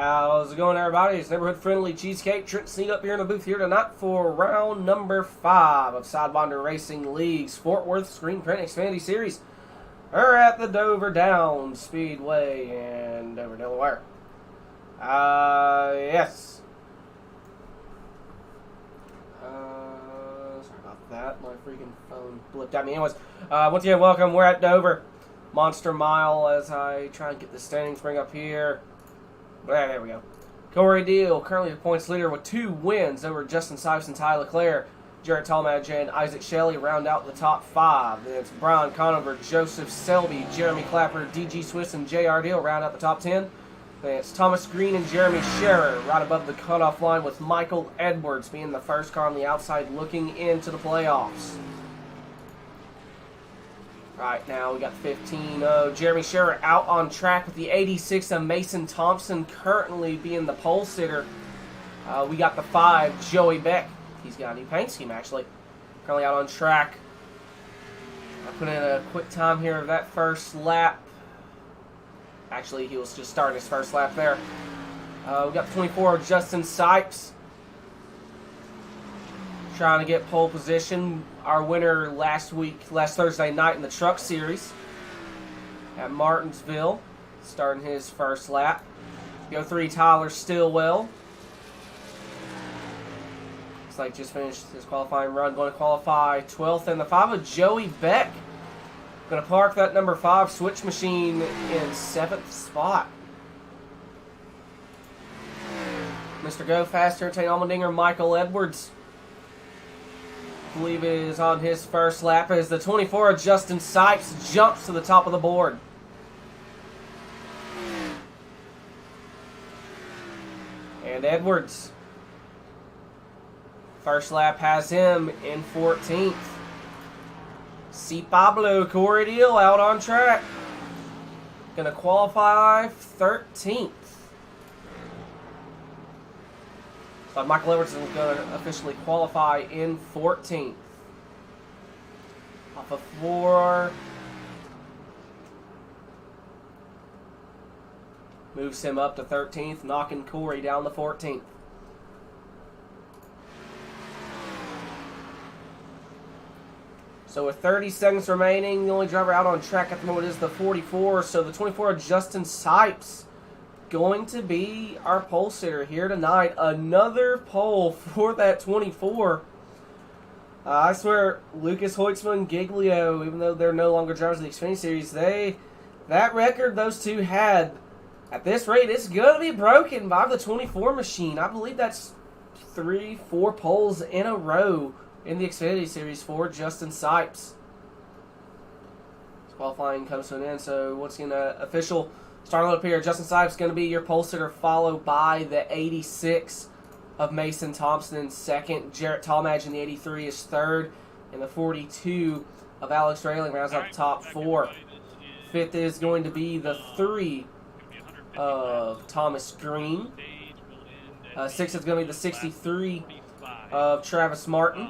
How's it going, everybody? It's neighborhood friendly Cheesecake. Trent Sneed up here in the booth here tonight for round number 5 of Sidewinder Racing League's Fort Worth Screen Print Xfinity Series. We're at the Dover Downs Speedway in Dover, Delaware. Yes. Sorry about that. My freaking phone blipped at me. Anyways, once again, welcome. We're at Dover. Monster Mile as I try and get the standings bring up here. There we go. Corey Deal, currently the points leader with 2 wins over Justin Sipes and Ty Leclerc. Jarrett Talmadge and Isaac Shelley round out the top 5. Then it's Brian Conover, Joseph Selby, Jeremy Clapper, DG Swiss, and JR Deal round out the top 10. Then it's Thomas Green and Jeremy Scherer right above the cutoff line with Michael Edwards being the first car on the outside looking into the playoffs. Right now, we got 15 of Jeremy Scherer out on track with the 86 of Mason Thompson currently being the pole sitter. We got the 5, Joey Beck. He's got a new paint scheme, actually. Currently out on track. I put in a quick time here of that first lap. Actually, he was just starting his first lap there. We got the 24 of Justin Sipes. Trying to get pole position. Our winner last Thursday night in the Truck Series at Martinsville, starting his first lap. The 03 Tyler Stillwell. Looks like just finished his qualifying run. Going to qualify 12th. And the 5 of Joey Beck. Going to park that number 5 switch machine in 7th spot. Mr. Go Fast, Entertain Almendinger, Michael Edwards. I believe is on his first lap as the 24 of Justin Sipes jumps to the top of the board. And Edwards, first lap has him in 14th. C. Pablo Corey Deal out on track. Going to qualify 13th. So Michael Edwards is going to officially qualify in 14th. Off of 4. Moves him up to 13th, knocking Corey down to 14th. So with 30 seconds remaining, the only driver out on track at the moment is the 44. So the 24 of Justin Sipes going to be our pole sitter here tonight. Another pole for that 24. I swear, Lucas Hoitzman, Giglio, even though they're no longer drivers of the Xfinity Series, that record those two had, at this rate, it's going to be broken by the 24 machine. I believe that's 3-4 poles in a row in the Xfinity Series for Justin Sipes. This qualifying comes to an end, so once again, official starting up here, Justin Sipes going to be your pole sitter, followed by the 86 of Mason Thompson in second. Jarrett Talmadge in the 83 is third. And the 42 of Alex Rayling rounds out the top 4. Fifth is going to be the 3 of Thomas Green. Sixth is going to be the 63 of Travis Martin.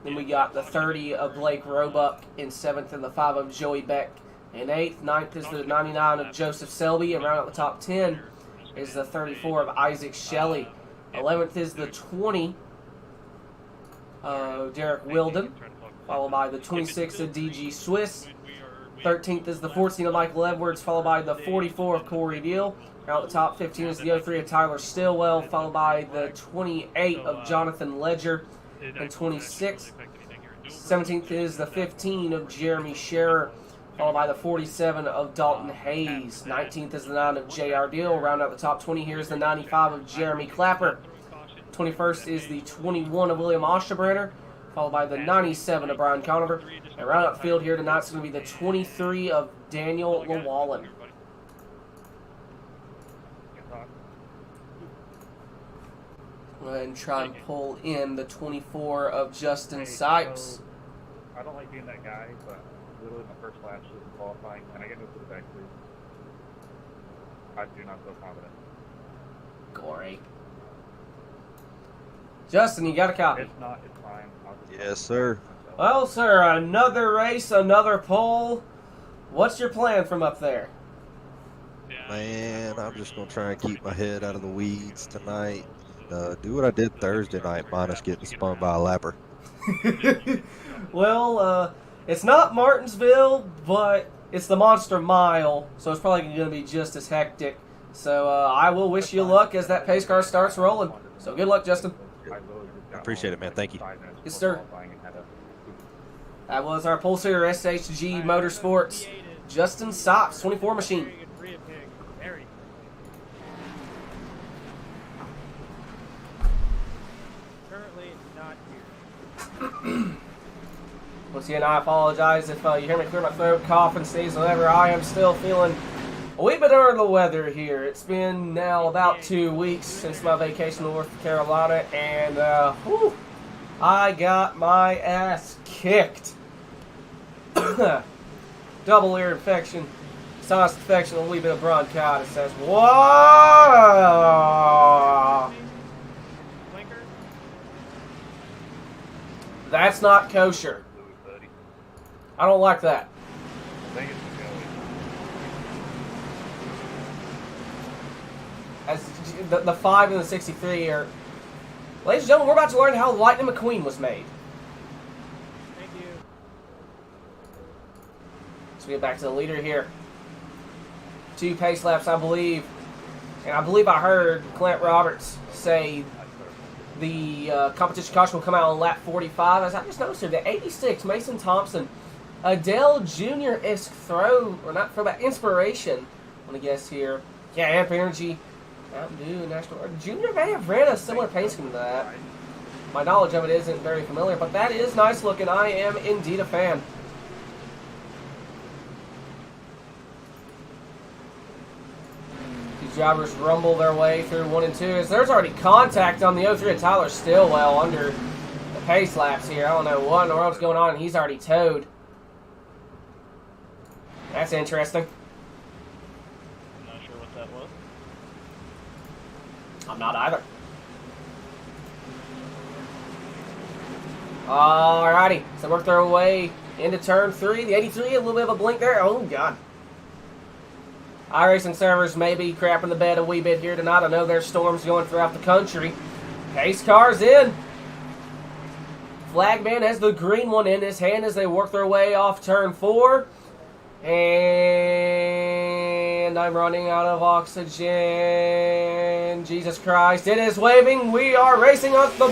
Then we got the 30 of Blake Roebuck in 7th and the 5 of Joey Beck in 8th. 9th is the 99 of Joseph Selby. And round out the top 10 is the 34 of Isaac Shelley. 11th is the 20 of Derek Wilden, followed by the 26 of DG Swiss. 13th is the 14 of Michael Edwards, followed by the 44 of Corey Deal. Round out the top 15 is the 03 of Tyler Stillwell, followed by the 28 of Jonathan Ledger and 26. 17th is the 15 of Jeremy Scherer, followed by the 47 of Dalton Hayes. 19th is the 9 of JR Deal. Round out the top 20 here is the 95 of Jeremy Clapper. 21st is the 21 of William Osterbrenner, followed by the 97 of Brian Conover. And round out the field here tonight is going to be the 23 of Daniel Llewellyn. Go ahead and try and pull in the 24 of Justin Sipes. So, I don't like being that guy, but literally my first lap was qualifying, and I get moved to the back three. I do not feel confident. Gory. Justin, you got a copy? It's not, it's fine. Yes, sir. Well, sir, another race, another pole. What's your plan from up there? Yeah, Man, I'm just going to try and keep my head out of the weeds tonight. Do what I did Thursday night, minus getting spun by a lapper. Well, it's not Martinsville, but it's the Monster Mile, so it's probably going to be just as hectic. So I will wish you luck as that pace car starts rolling. So good luck, Justin. I appreciate it, man. Thank you. Yes, sir. That was our pole sitter, SHG Motorsports, Justin Sops, 24 machine. Currently not here. Once again, I apologize if you hear me clear my throat, cough, and sneeze, whatever. I am still feeling a wee bit under the weather here. It's been now about 2 weeks since my vacation to North Carolina, and whew, I got my ass kicked. Double ear infection, sinus infection, a wee bit of bronchitis. Says, whoa! Blinker. That's not kosher. I don't like that. I think it's Joey. As the 5 and the 63 are... Ladies and gentlemen, we're about to learn how Lightning McQueen was made. Thank you. So we get back to the leader here. 2 pace laps, I believe. And I believe I heard Clint Roberts say the competition caution will come out on lap 45. As I just noticed here, the 86, Mason Thompson, a Dale Jr.-esque throw, or not throw, but inspiration, I'm going to guess here. Yeah, Amp Energy, Mountain Dew, National... Junior may have ran a similar paint scheme to that. My knowledge of it isn't very familiar, but that is nice looking. I am indeed a fan. These drivers rumble their way through 1 and 2. As there's already contact on the 03 of Tyler Stillwell under the pace laps here. I don't know what in the world's going on, and he's already towed. That's interesting. I'm not sure what that was. I'm not either. Alrighty, so work their way into turn 3. The 83, a little bit of a blink there. Oh, God. iRacing servers may be crapping the bed a wee bit here tonight. I know there's storms going throughout the country. Pace car's in. Flagman has the green one in his hand as they work their way off turn 4. And I'm running out of oxygen. Jesus Christ, it is waving. We are racing at the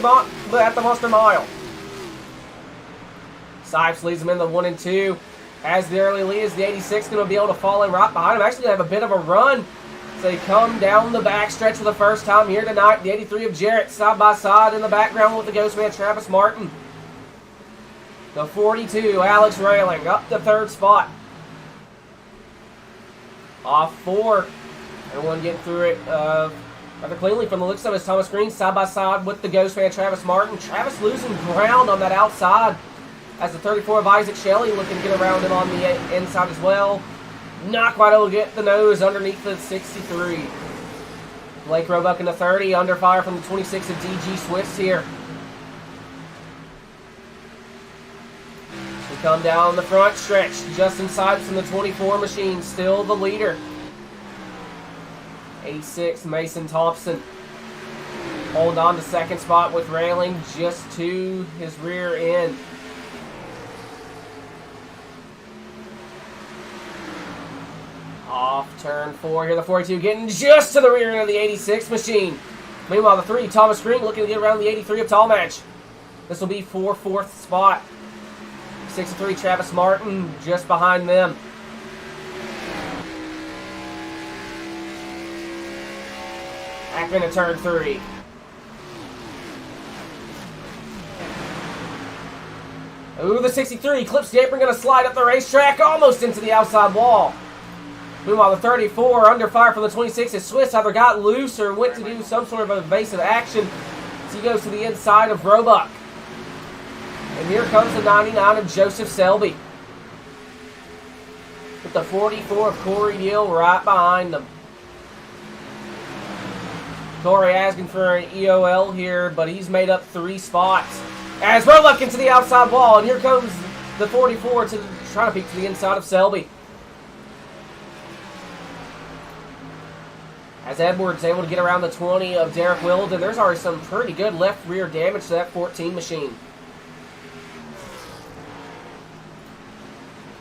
Monster Mile. Sipes leads them in the 1 and 2. As the early lead is the 86 going to be able to fall in right behind him. Actually going to have a bit of a run. So they come down the backstretch for the first time here tonight. The 83 of Jarrett side by side in the background with the Ghostman Travis Martin. The 42, Alex Railing, up to 3rd spot. Off 4. Everyone getting through it rather cleanly from the looks of it. Thomas Green side by side with the Ghostman Travis Martin. Travis losing ground on that outside as the 34 of Isaac Shelley looking to get around him on the inside as well. Not quite able to get the nose underneath the 63. Blake Roebuck in the 30, under fire from the 26 of DG Swifts here. We come down the front stretch. Justin Sipes in the 24 machine, still the leader. 86, Mason Thompson. Holding on to 2nd spot with Railing just to his rear end. Off turn 4 here, the 42 getting just to the rear end of the 86 machine. Meanwhile, the 3, Thomas Green, looking to get around the 83 of Tallmadge. This will be for 4th spot. 63, Travis Martin, just behind them. Back into turn 3. Ooh, the 63, clips the apron, going to slide up the racetrack, almost into the outside wall. Meanwhile, the 34, under fire from the 26, is Swiss either got loose or went to do some sort of evasive action. So he goes to the inside of Roebuck. And here comes the 99 of Joseph Selby. With the 44 of Corey Deal right behind them. Corey asking for an EOL here, but he's made up 3 spots. As Roebuck into the outside wall, and here comes the 44 trying to peek to the inside of Selby. As Edwards able to get around the 20 of Derek Wilden, there's already some pretty good left rear damage to that 14 machine.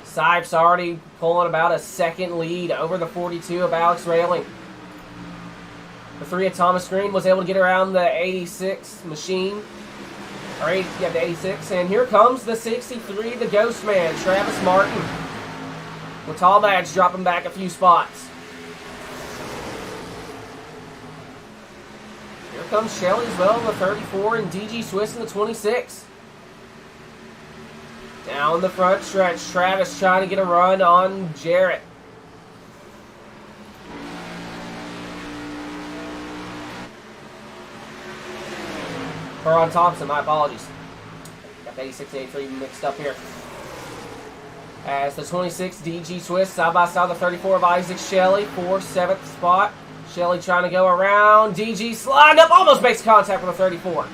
Sipes already pulling about a second lead over the 42 of Alex Railing. The 3 of Thomas Green was able to get around the 86 machine. Or the 86. And here comes the 63, the Ghost Man, Travis Martin. With Tall Madge dropping back a few spots. Here comes Shelly as well in the 34 and DG Swiss in the 26. Down the front stretch, Travis trying to get a run on Jarrett. Or on Thompson, my apologies. Got the 86 and 83 mixed up here. As the 26 DG Swiss side by side the 34 of Isaac Shelley for 7th spot. Shelley trying to go around. DG sliding up, almost makes contact with the 34.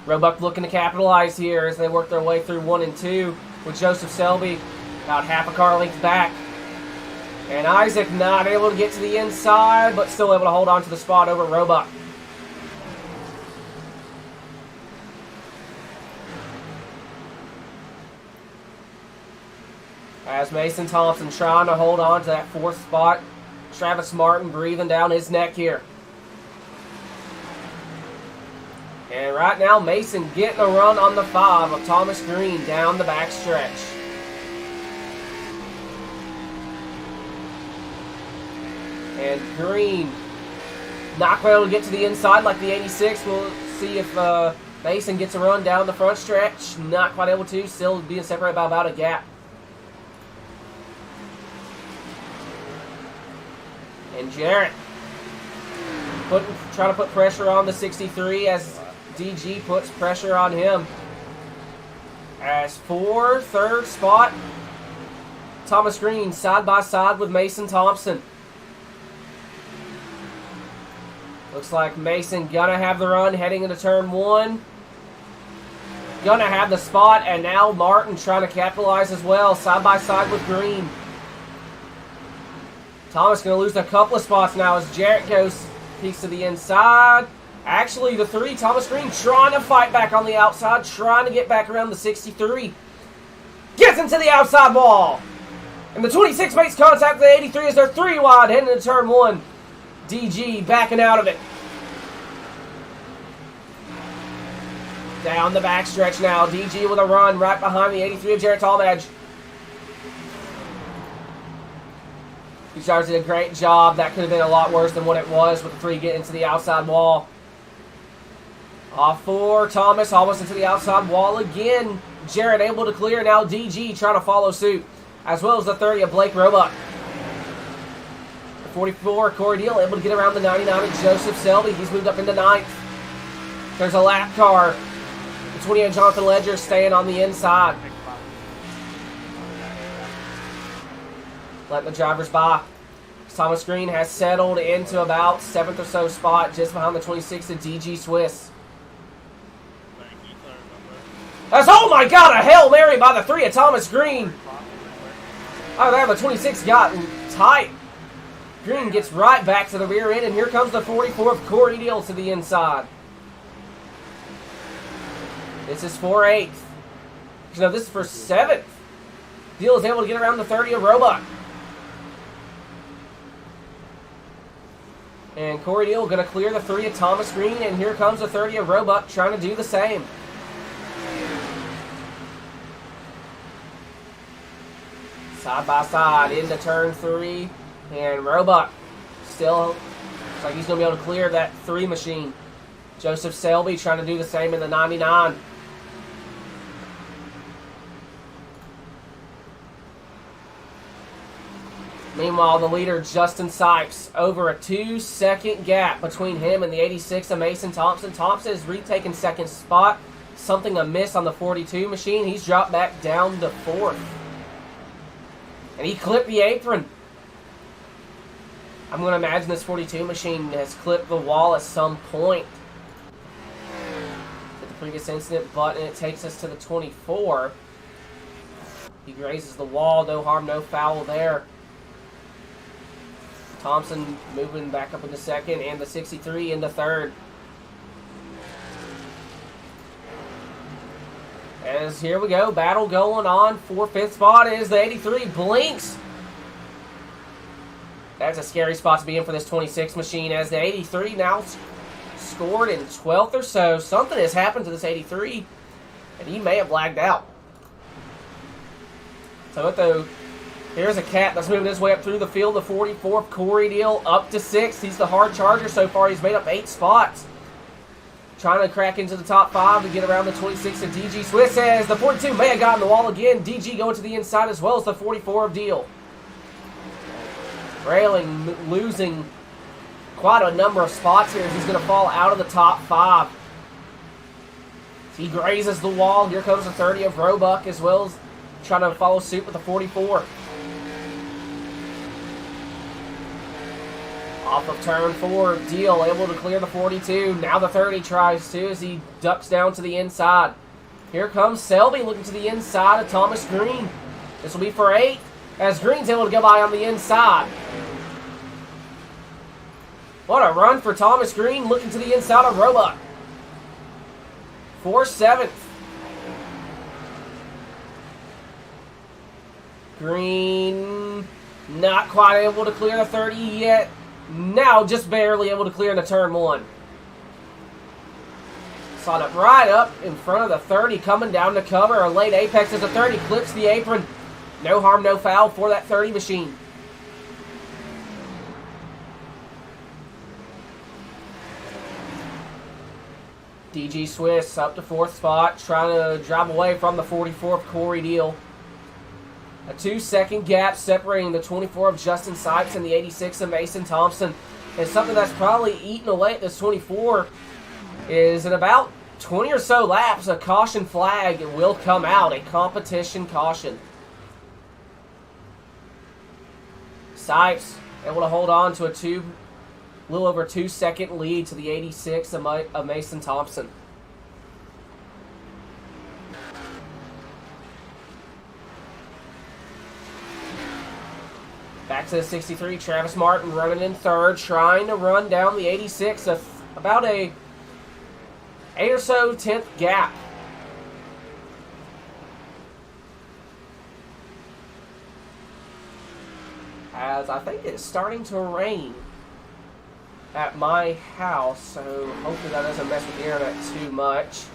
Roebuck looking to capitalize here as they work their way through 1 and 2 with Joseph Selby about half a car length back. And Isaac not able to get to the inside, but still able to hold on to the spot over Roebuck. As Mason Thompson trying to hold on to that 4th spot. Travis Martin breathing down his neck here. And right now, Mason getting a run on the 5 of Thomas Green down the back stretch. And Green not quite able to get to the inside like the 86. We'll see if Mason gets a run down the front stretch. Not quite able to. Still being separated by about a gap. And Jarrett trying to put pressure on the 63 as DG puts pressure on him. As for 3rd spot, Thomas Green side by side with Mason Thompson. Looks like Mason gonna have the run heading into turn 1. Gonna have the spot, and now Martin trying to capitalize as well, side by side with Green. Thomas going to lose a couple of spots now as Jarrett goes peeks to the inside. Actually, the 3, Thomas Green, trying to fight back on the outside, trying to get back around the 63. Gets into the outside wall. And the 26 makes contact with the 83 as they're 3 wide heading into turn 1. DG backing out of it. Down the backstretch now. DG with a run right behind the 83 of Jarrett Talmadge. These drivers did a great job. That could have been a lot worse than what it was with the 3 getting into the outside wall. Off 4, Thomas almost into the outside wall again. Jarrett able to clear. Now DG trying to follow suit. As well as the 30 of Blake Roebuck. The 44, Corey Deal able to get around the 99 of Joseph Selby. He's moved up into 9th. There's a lap car. The 20 of Jonathan Ledger staying on the inside. Letting the drivers by. Thomas Green has settled into about 7th or so spot just behind the 26 of DG Swiss. That's, oh my God, a Hail Mary by the 3 of Thomas Green. Oh, there, the 26 got tight. Green gets right back to the rear end, and here comes the 44 of Corey Deal to the inside. This is for 8th. No, this is for 7th. Deal is able to get around the 30 of Roebuck. And Corey Deal going to clear the 3 of Thomas Green, and here comes the 30 of Roebuck trying to do the same. Side by side into turn 3, and Roebuck still looks like he's going to be able to clear that 3 machine. Joseph Selby trying to do the same in the 99. Meanwhile, the leader, Justin Sipes, over a 2-second gap between him and the 86 of Mason Thompson. Thompson has retaken 2nd spot. Something amiss on the 42 machine. He's dropped back down to 4th. And he clipped the apron. I'm going to imagine this 42 machine has clipped the wall at some point. At the previous incident, but it takes us to the 24. He grazes the wall. No harm, no foul there. Thompson moving back up into second, and the 63 into third. As here we go, battle going on for fifth spot is the 83 Blinks. That's a scary spot to be in for this 26 machine, as the 83 now scored in 12th or so. Something has happened to this 83, and he may have lagged out. So though, here's a cat that's moving his way up through the field. The 44th Corey Deal up to 6th. He's the hard charger so far. He's made up 8 spots. Trying to crack into the top 5 to get around the 26 of DG Swiss, as the 42 may have gotten the wall again. DG going to the inside as well as the 44 of Deal. Railing losing quite a number of spots here. He's going to fall out of the top 5. He grazes the wall. Here comes the 30 of Roebuck as well as trying to follow suit with the 44. Off of turn 4, Deal able to clear the 42. Now the 30 tries to as he ducks down to the inside. Here comes Selby looking to the inside of Thomas Green. This will be for 8 as Green's able to go by on the inside. What a run for Thomas Green looking to the inside of Roebuck. For 7th. Green not quite able to clear the 30 yet. Now just barely able to clear into turn 1. Slide up right up in front of the 30, coming down to cover. A late apex as the 30 clips the apron. No harm, no foul for that 30 machine. DG Swiss up to 4th spot, trying to drive away from the 44th Corey Deal. A 2-second gap separating the 24 of Justin Sipes and the 86 of Mason Thompson. And something that's probably eaten away at this 24 is in about 20 or so laps, a caution flag will come out, a competition caution. Sipes able to hold on to a little over 2-second lead to the 86 of Mason Thompson. Back to the 63, Travis Martin running in third, trying to run down the 86, about a 8 or so 10th gap. As I think it's starting to rain at my house, so hopefully that doesn't mess with the internet too much.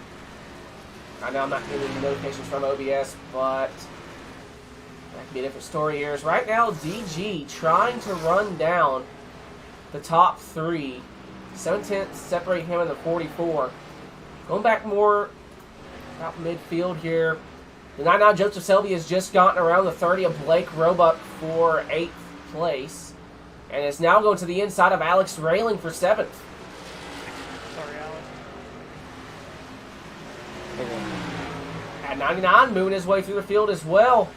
I know I'm not getting any notifications from OBS, but that could be a different story here. Is right now DG trying to run down the top 3. 7/10 separate him and the 44. Going back more about midfield here. The 99 Joseph Selby has just gotten around the 30 of Blake Roebuck for 8th place. And is now going to the inside of Alex Railing for 7th. Sorry, Alex. At 99, moving his way through the field as well.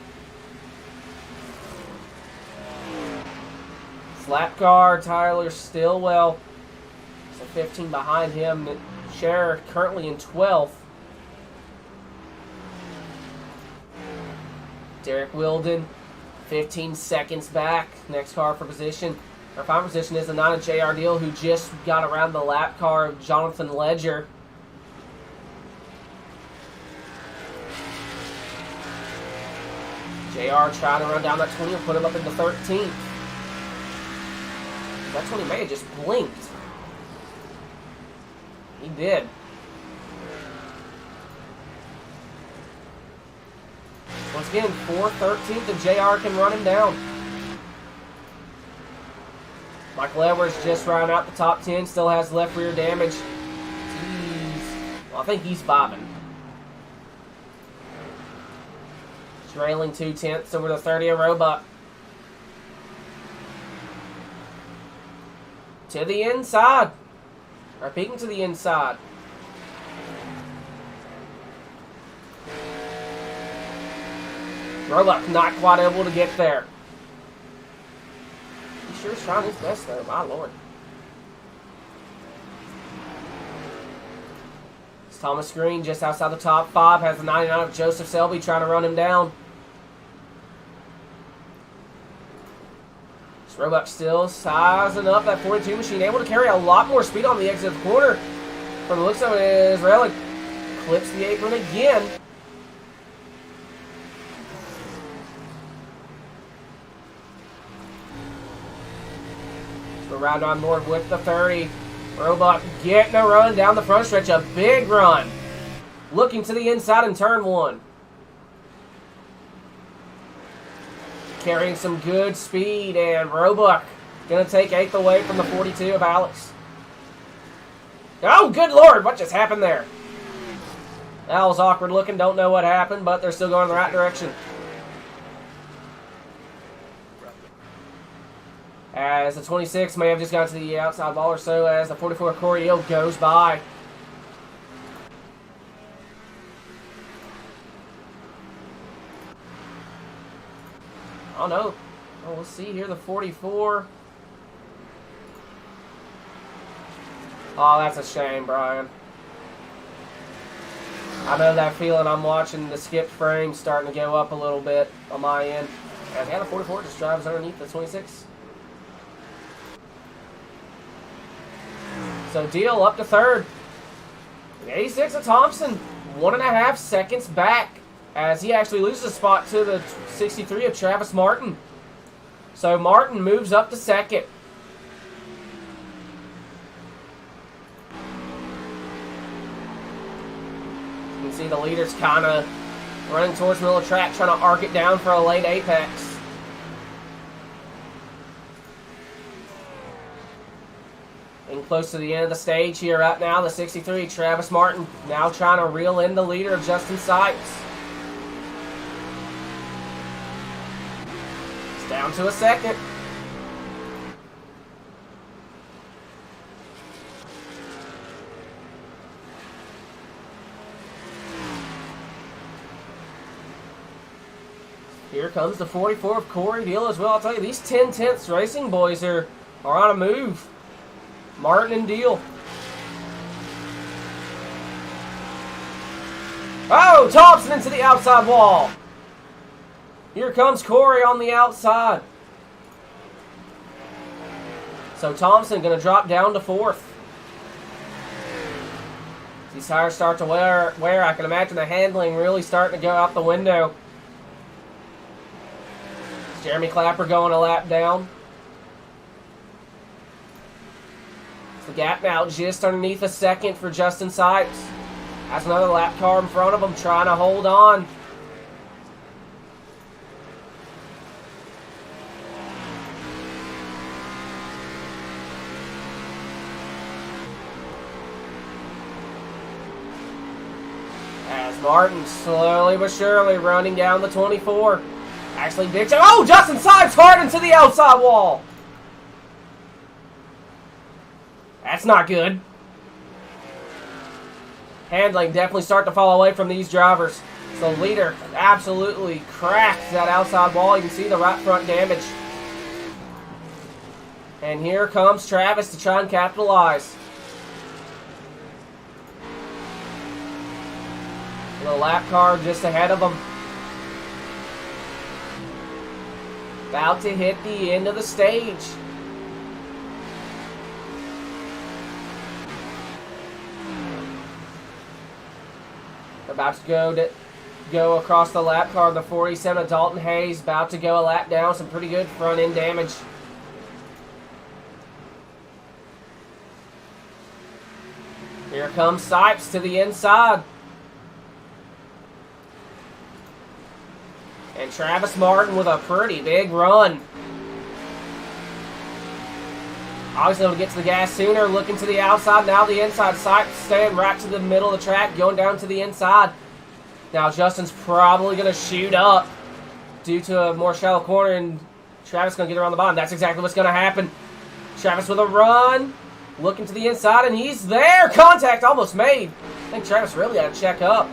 Slap car, Tyler Stillwell. So 15 behind him. Scherer currently in 12th. Derek Wilden, 15 seconds back. Next car for position. Our final position is the 9 of JR Deal, who just got around the lap car of Jonathan Ledger. JR trying to run down that 20 and put him up into 13th. That 20 may have just blinked. He did. Once again, 4/13th, and JR can run him down. Michael Edwards just round out the top 10, still has left rear damage. Well, I think he's bobbing. Trailing 2/10 over the 30 of Roebuck. To the inside. Or peeking to the inside. Roebuck not quite able to get there. He sure is trying his best though, my lord. It's Thomas Green just outside the top 5. Has the 99 of Joseph Selby trying to run him down. Roebuck still sizing up that 42 machine, able to carry a lot more speed on the exit of the corner. From the looks of it, SRL clips the apron again. So round on board with the 30. Roebuck getting a run down the front stretch, a big run. Looking to the inside in turn 1. Carrying some good speed, and Roebuck going to take 8th away from the 42 of Alex. Oh, good Lord, what just happened there? That was awkward looking, don't know what happened, but they're still going in the right direction. As the 26 may have just gone to the outside wall or so, as the 44 Corey Hill goes by. Oh no. Oh, we'll see here, the 44. Oh, that's a shame, Brian. I know that feeling. I'm watching the skipped frame starting to go up a little bit on my end. And the 44 just drives underneath the 26. So Deal up to 3rd. The 86 of Thompson, 1.5 seconds back, as he actually loses a spot to the 63 of Travis Martin. So Martin moves up to 2nd. You can see the leaders kind of running towards the middle of the track, trying to arc it down for a late apex. And close to the end of the stage here right now, the 63, Travis Martin, now trying to reel in the leader of Justin Sipes. It's down to a 2nd. Here comes the 44 of Corey Deal as well. I'll tell you, these 10/10ths racing boys are on a move. Martin and Deal. Oh, Thompson into the outside wall. Here comes Corey on the outside. So Thompson going to drop down to 4th. These tires start to wear, I can imagine the handling really starting to go out the window. Jeremy Clapper going a lap down. The gap now just underneath a 2nd for Justin Sipes. Has another lap car in front of him trying to hold on. As Martin slowly but surely running down the 24. Actually, big time. Oh, Justin Sipes hard into the outside wall. That's not good. Handling definitely start to fall away from these drivers. So leader absolutely cracks that outside wall. You can see the right front damage. And here comes Travis to try and capitalize. The lap car just ahead of him. About to hit the end of the stage. About to go across the lap car. The 47 of Dalton Hayes about to go a lap down. Some pretty good front end damage. Here comes Sipes to the inside. And Travis Martin with a pretty big run. Obviously able to get to the gas sooner, looking to the outside, now the inside. Sipes staying right to the middle of the track, going down to the inside. Now Justin's probably going to shoot up due to a more shallow corner, and Travis going to get around the bottom. That's exactly what's going to happen. Travis with a run, looking to the inside, and he's there. Contact almost made. I think Travis really had to check up.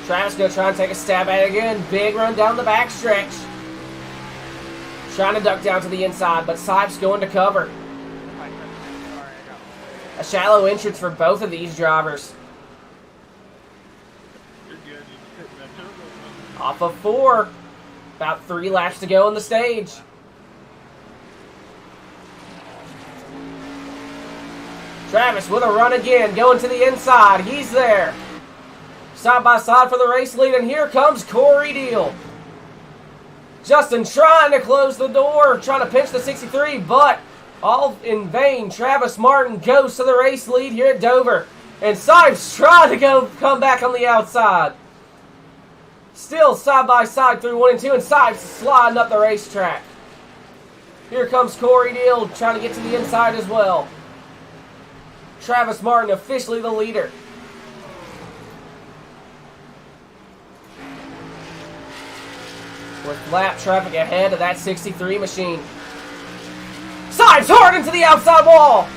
Travis going to try and take a stab at it again. Big run down the back stretch. Trying to duck down to the inside, but Sipes going to cover. A shallow entrance for both of these drivers. Off of 4. About 3 laps to go on the stage. Travis with a run again, going to the inside. He's there. Side by side for the race lead, and here comes Corey Deal. Justin trying to close the door, trying to pinch the 63, but all in vain. Travis Martin goes to the race lead here at Dover. And Sipes trying to come back on the outside. Still side by side through 1 and 2, and Sipes sliding up the racetrack. Here comes Corey Deal trying to get to the inside as well. Travis Martin officially the leader. With lap traffic ahead of that 63 machine. Sipes hard into the outside wall.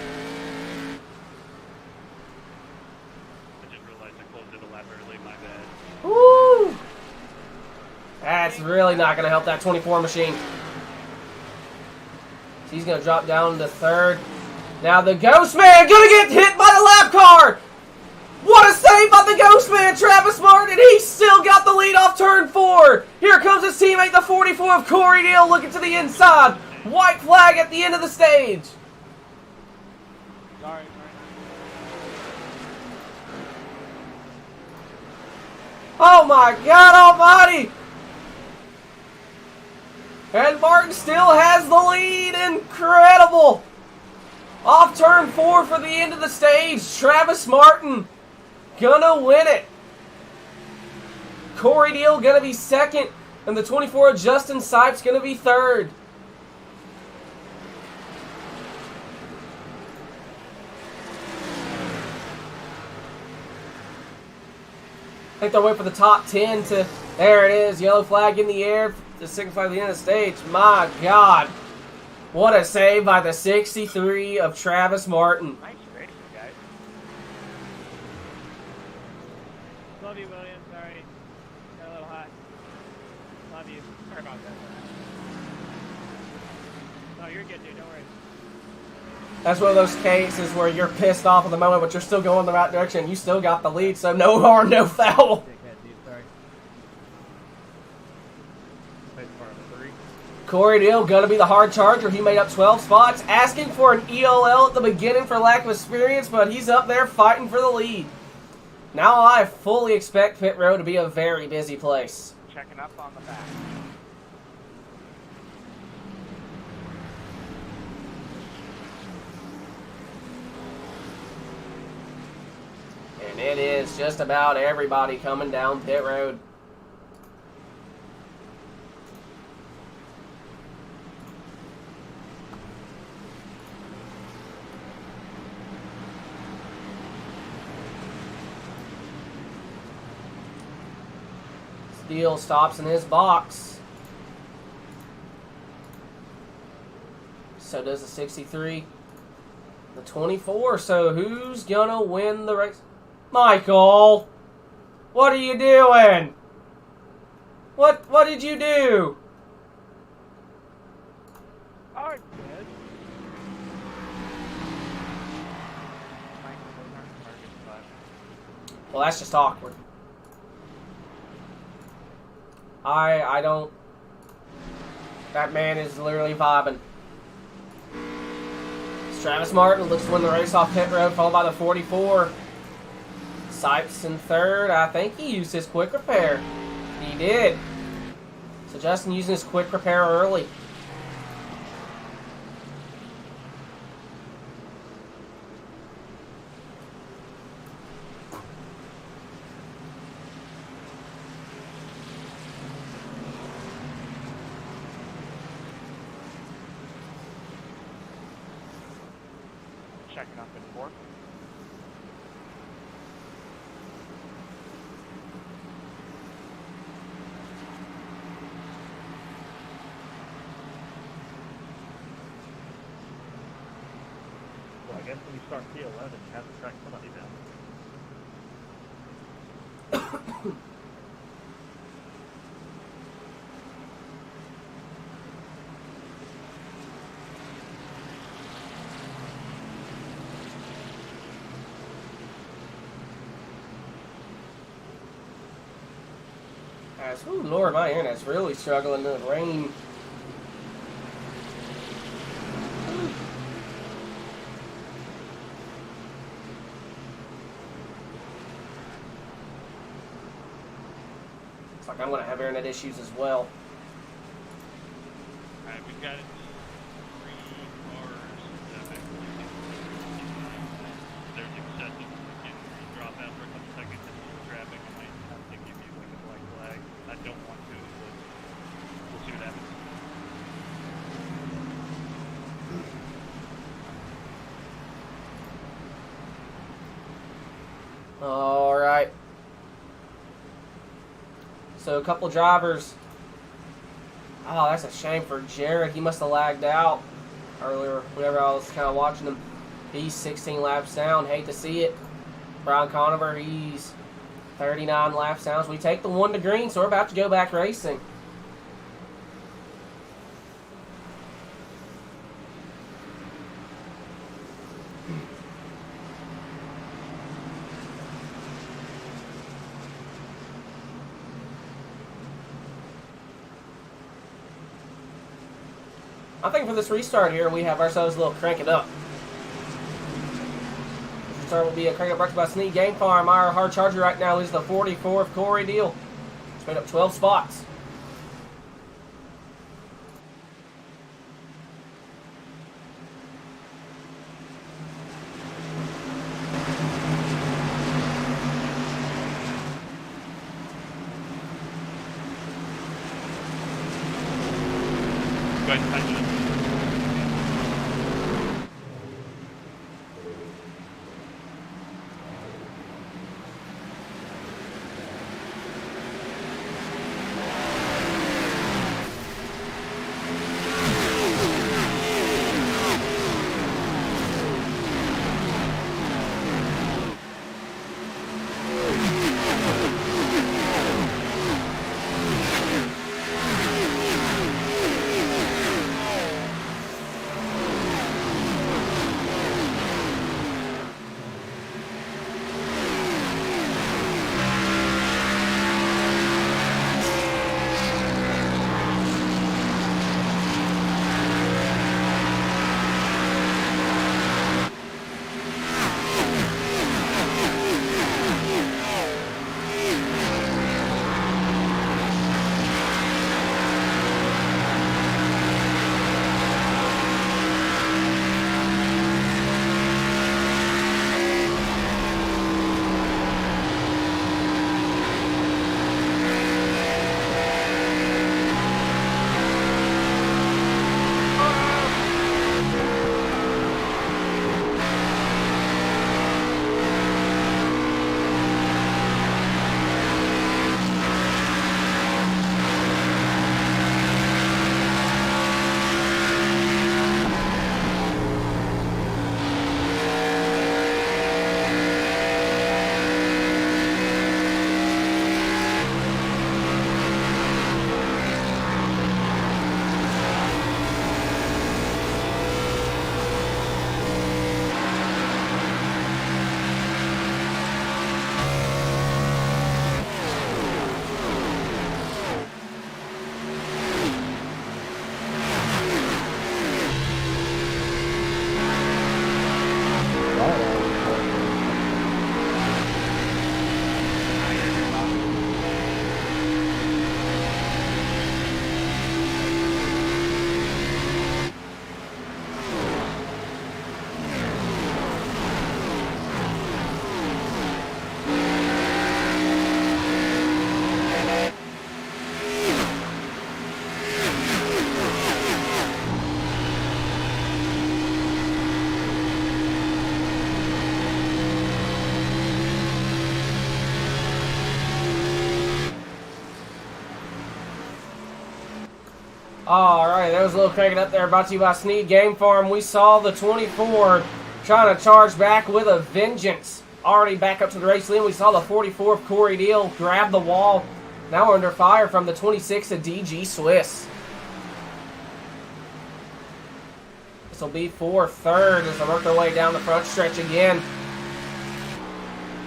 I just realized I closed it a lap early, my bad. Woo! That's really not going to help that 24 machine. He's going to drop down to third. Now the Ghost Man going to get hit by the lap car. What a save by the Ghost Man, Travis Martin. He's still got the lead off turn 4. Here comes his teammate, the 44 of Corey Deal, looking to the inside. White flag at the end of the stage. Sorry. Oh my God almighty. And Martin still has the lead. Incredible. Off turn 4 for the end of the stage. Travis Martin gonna win it. Corey Deal gonna be second. And the 24 of Justin Sipes gonna be third. I think they'll wait for the top 10 to... There it is. Yellow flag in the air to signify the end of the stage. My God. What a save by the 63 of Travis Martin. Nice racing, guys. Love you, William. Sorry. Got a little hot. Love you. Sorry about that. No, you're good, dude. Don't worry. That's one of those cases where you're pissed off at the moment, but you're still going the right direction. You still got the lead, so no harm, no foul. Dickhead, dude. Sorry. Place car 3. Corey Deal gonna be the hard charger. He made up 12 spots, asking for an ELL at the beginning for lack of experience, but he's up there fighting for the lead. Now I fully expect pit road to be a very busy place. Checking up on the back. And it is just about everybody coming down pit road. Steele stops in his box. So does the 63. The 24. So who's gonna win the race? Michael! What are you doing? What did you do? Oh, good. Well, that's just awkward. I don't... That man is literally vibing. It's Travis Martin looks to win the race off pit road, followed by the 44. Sipes in third. I think he used his quick repair. He did. So Justin using his quick repair early. Checking up in 4. Well, I guess when you start P11, you have to track somebody down. As, ooh, Lord, my internet's really struggling in the rain. Looks like I'm going to have internet issues as well. Alright, we've got 3 cars that there's excessive drop out for a couple seconds and traffic and might have to give you like a white flag. I don't want to, but we'll see what happens. All right. So a couple drivers. Oh, that's a shame for Jared. He must have lagged out earlier whenever I was kind of watching him. He's 16 laps down. Hate to see it. Brian Conover, he's 39 laps down. So we take the 1 to green, so we're about to go back racing. I think for this restart here, we have ourselves a little crank it up. This restart will be a crank up brought to you by Snead Game Farm. Our hard charger right now is the 44 of Corey Deal. It's made up 12 spots. Go ahead and tighten it up. Alright, there was a little cranking up there brought to you by Snead Game Farm. We saw the 24 trying to charge back with a vengeance. Already back up to the race lane. We saw the 44 of Corey Deal grab the wall. Now we're under fire from the 26 of DG Swiss. This will be for third as they work their way down the front stretch again.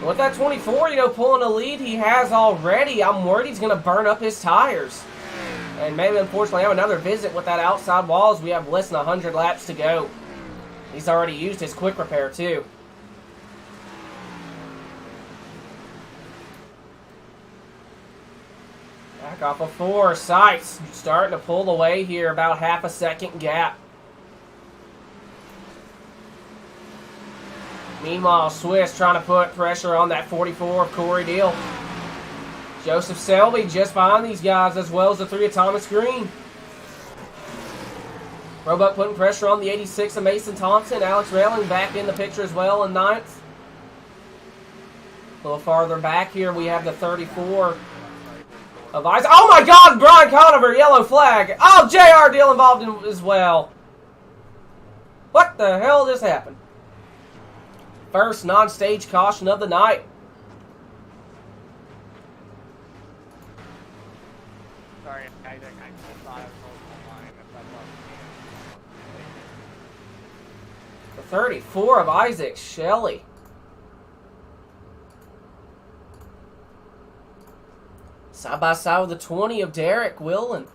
With that 24, pulling a lead he has already, I'm worried he's going to burn up his tires. And maybe, unfortunately, have another visit with that outside wall as we have less than 100 laps to go. He's already used his quick repair, too. Back off of 4. Sipes starting to pull away here, about half a second gap. Meanwhile, Swiss trying to put pressure on that 44 of Corey Deal. Joseph Selby just behind these guys, as well as the 3 of Thomas Green. Roebuck putting pressure on the 86 of Mason Thompson. Alex Railing back in the picture as well in 9th. A little farther back here, we have the 34 of Isaac. Oh my God, Brian Conover, yellow flag. Oh, JR Deal involved in as well. What the hell just happened? First non-stage caution of the night. Sorry, Isaac. I just thought I was holding the line. If The 34 of Isaac Shelley. Side by side with the 20 of Derek Willen.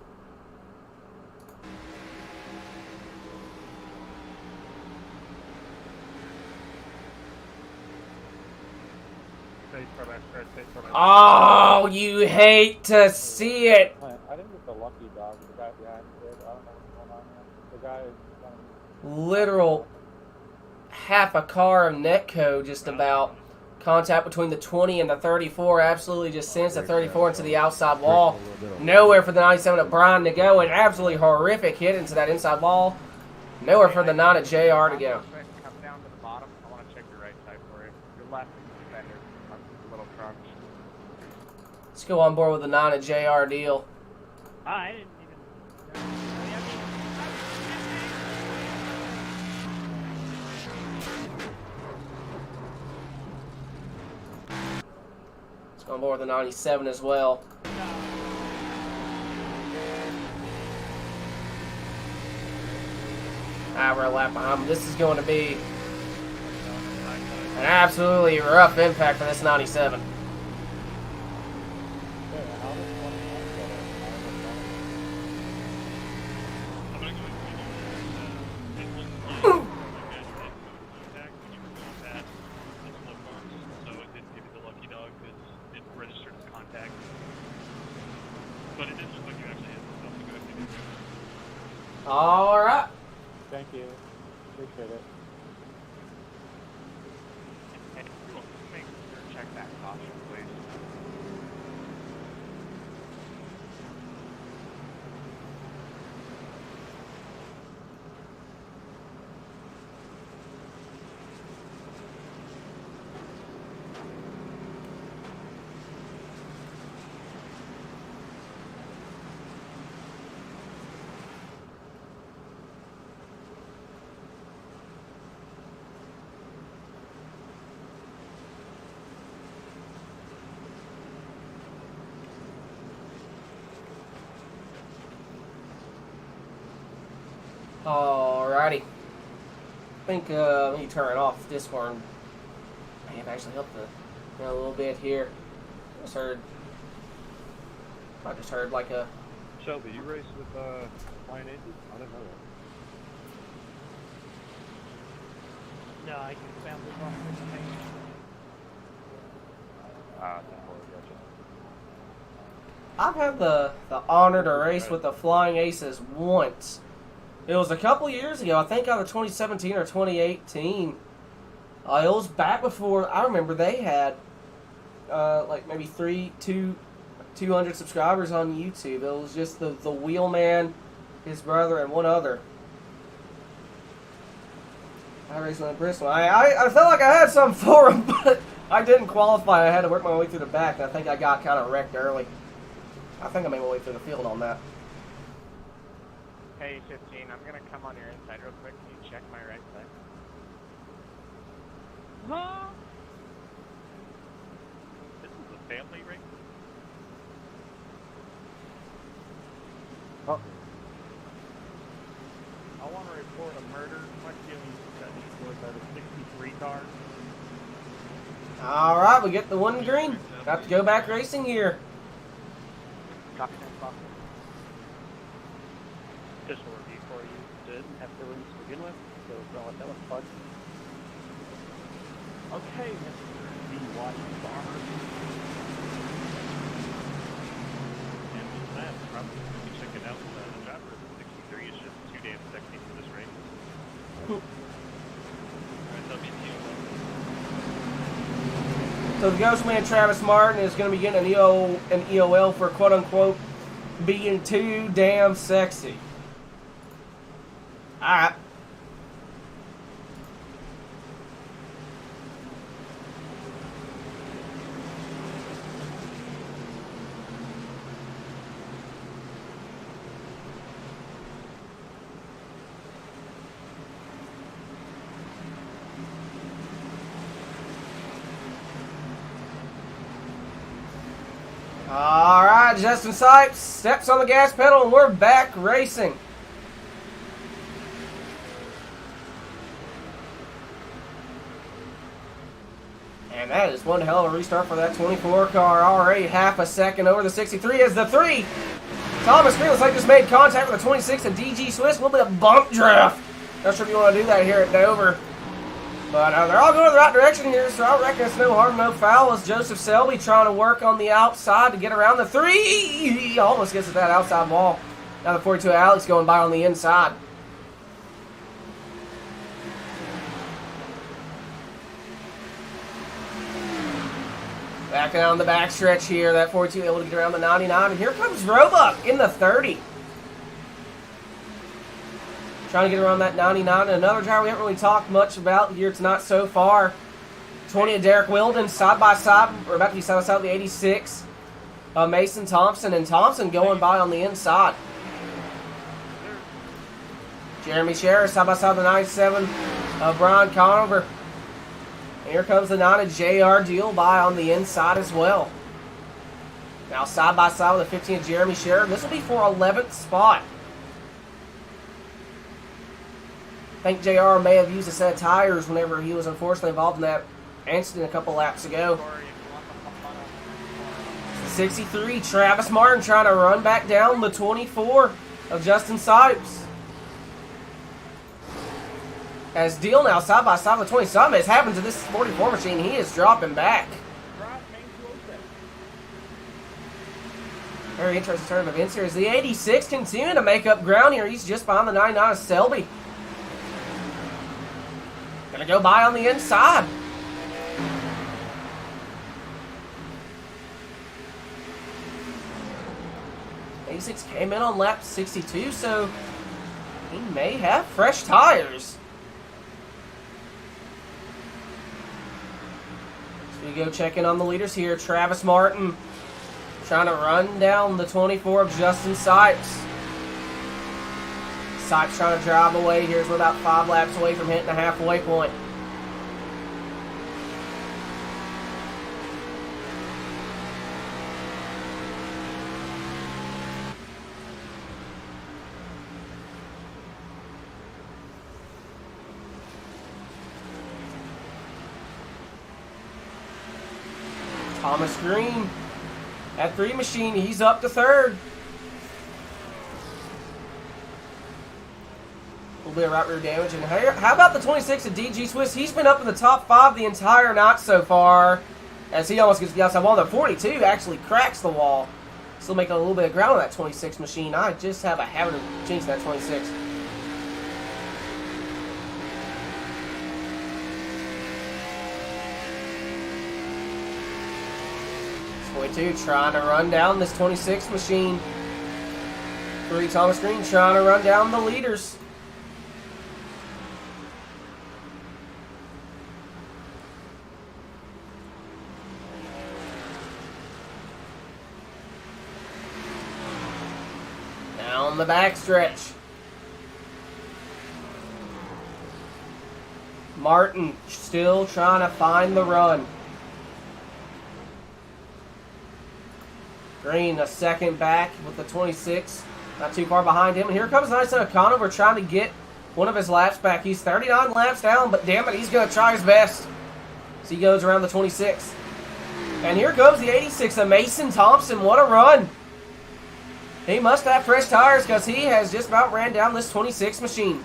Oh, you hate to see it. I think it's a lucky dog. The guy behind it. I don't know what's going on here. The guy is Literal half a car of Netco just about. Contact between the 20 and the 34. Absolutely just sends the 34 into the outside wall. Nowhere for the 97 of Brian to go. An absolutely horrific hit into that inside wall. Nowhere for the 9 of JR to go. Come down to the bottom. I want to check your right side for you. Your left defender. A little crunch. Let's go on board with the 9 of JR Deal. I didn't even. Let's go on board with the 97 as well. We're a lap behind him. This is going to be an absolutely rough impact for this 97. But it didn't look like you actually had stuff to go through. All right. Thank you. Appreciate it. Hey, make sure to check that caution, please. Alrighty. I think let me turn off Discord. I have actually helped a little bit here. I just heard like a. Shelby, you raced with Flying Aces? I didn't know that. No, I can found this off I've had the honor to race with the Flying Aces once. It was a couple years ago, I think either 2017 or 2018. It was back before, I remember they had like maybe 200 subscribers on YouTube. It was just the Wheelman, his brother, and one other. I raced in Bristol. I felt like I had something for him, but I didn't qualify. I had to work my way through the back, and I think I got kind of wrecked early. I think I made my way through the field on that. Hey, 15, I'm going to come on your inside real quick. Can you check my right side? Huh? This is a family ring? Oh. I want to report a murder. What feeling that was a 63 car? All right, we get the one green. Got to go back racing here. Copy that, copy. Just a review for you. Didn't have feelings to begin with, so don't let that one plug. Okay, Mr. D.Y. Farmer. And with that, probably going to be checking out the driver of the 63 is just too damn sexy for this race. Alright, WTO. So the Ghostman Travis Martin is going to be getting an EOL for quote unquote being too damn sexy. Alright. All right, Justin Sipes steps on the gas pedal and we're back racing. And that is one hell of a restart for that 24 car. Already half a second over the 63 as the 3. Thomas Green looks like just made contact with the 26 and DG Swiss. A little bit of bump draft. Not sure if you want to do that here at Dover. But they're all going in the right direction here, so I reckon it's no harm, no foul as Joseph Selby trying to work on the outside to get around the 3. He almost gets at that outside wall. Now the 42 Alex going by on the inside. Back down the backstretch here, that 42 able to get around the 99, and here comes Roebuck in the 30. Trying to get around that 99. And another driver we haven't really talked much about here tonight so far. 20 of Derek Wilden, side by side. We're about to be side by side with the 86. Mason Thompson, and Thompson going by on the inside. Jeremy Scherer, side by side with the 97 of Brian Conover. And here comes the 9 of JR Deal by on the inside as well. Now side by side with the 15 of Jeremy Scherer. This will be for 11th spot. I think JR may have used a set of tires whenever he was unfortunately involved in that incident a couple laps ago. The 63, Travis Martin trying to run back down the 24 of Justin Sipes. As Deal now side by side with 20. Something has happened to this 44 machine. He is dropping back. Very interesting turn of events here as the 86 continuing to make up ground here. He's just behind the 99 of Selby. Gonna go by on the inside. A6 came in on lap 62, so he may have fresh tires. So we go check in on the leaders here. Travis Martin trying to run down the 24 of Justin Sipes. Sipes trying to drive away. Here's we're about 5 laps away from hitting the halfway point. Thomas Green at 3 machine. He's up to 3rd. A little bit of right rear damage. And how about the 26 of DG Swiss? He's been up in the top 5 the entire night so far, as he almost gets the outside wall. The 42 actually cracks the wall. Still making a little bit of ground on that 26 machine. I just have a habit of jinxing that 26. 22 trying to run down this 26 machine. 3 Thomas Green trying to run down the leaders. Down the backstretch. Martin still trying to find the run. Green a second back with the 26. Not too far behind him. And here comes Nice Conover trying to get one of his laps back. He's 39 laps down, but damn it, he's going to try his best. So he goes around the 26. And here comes the 86 of Mason Thompson. What a run. He must have fresh tires because he has just about ran down this 26 machine.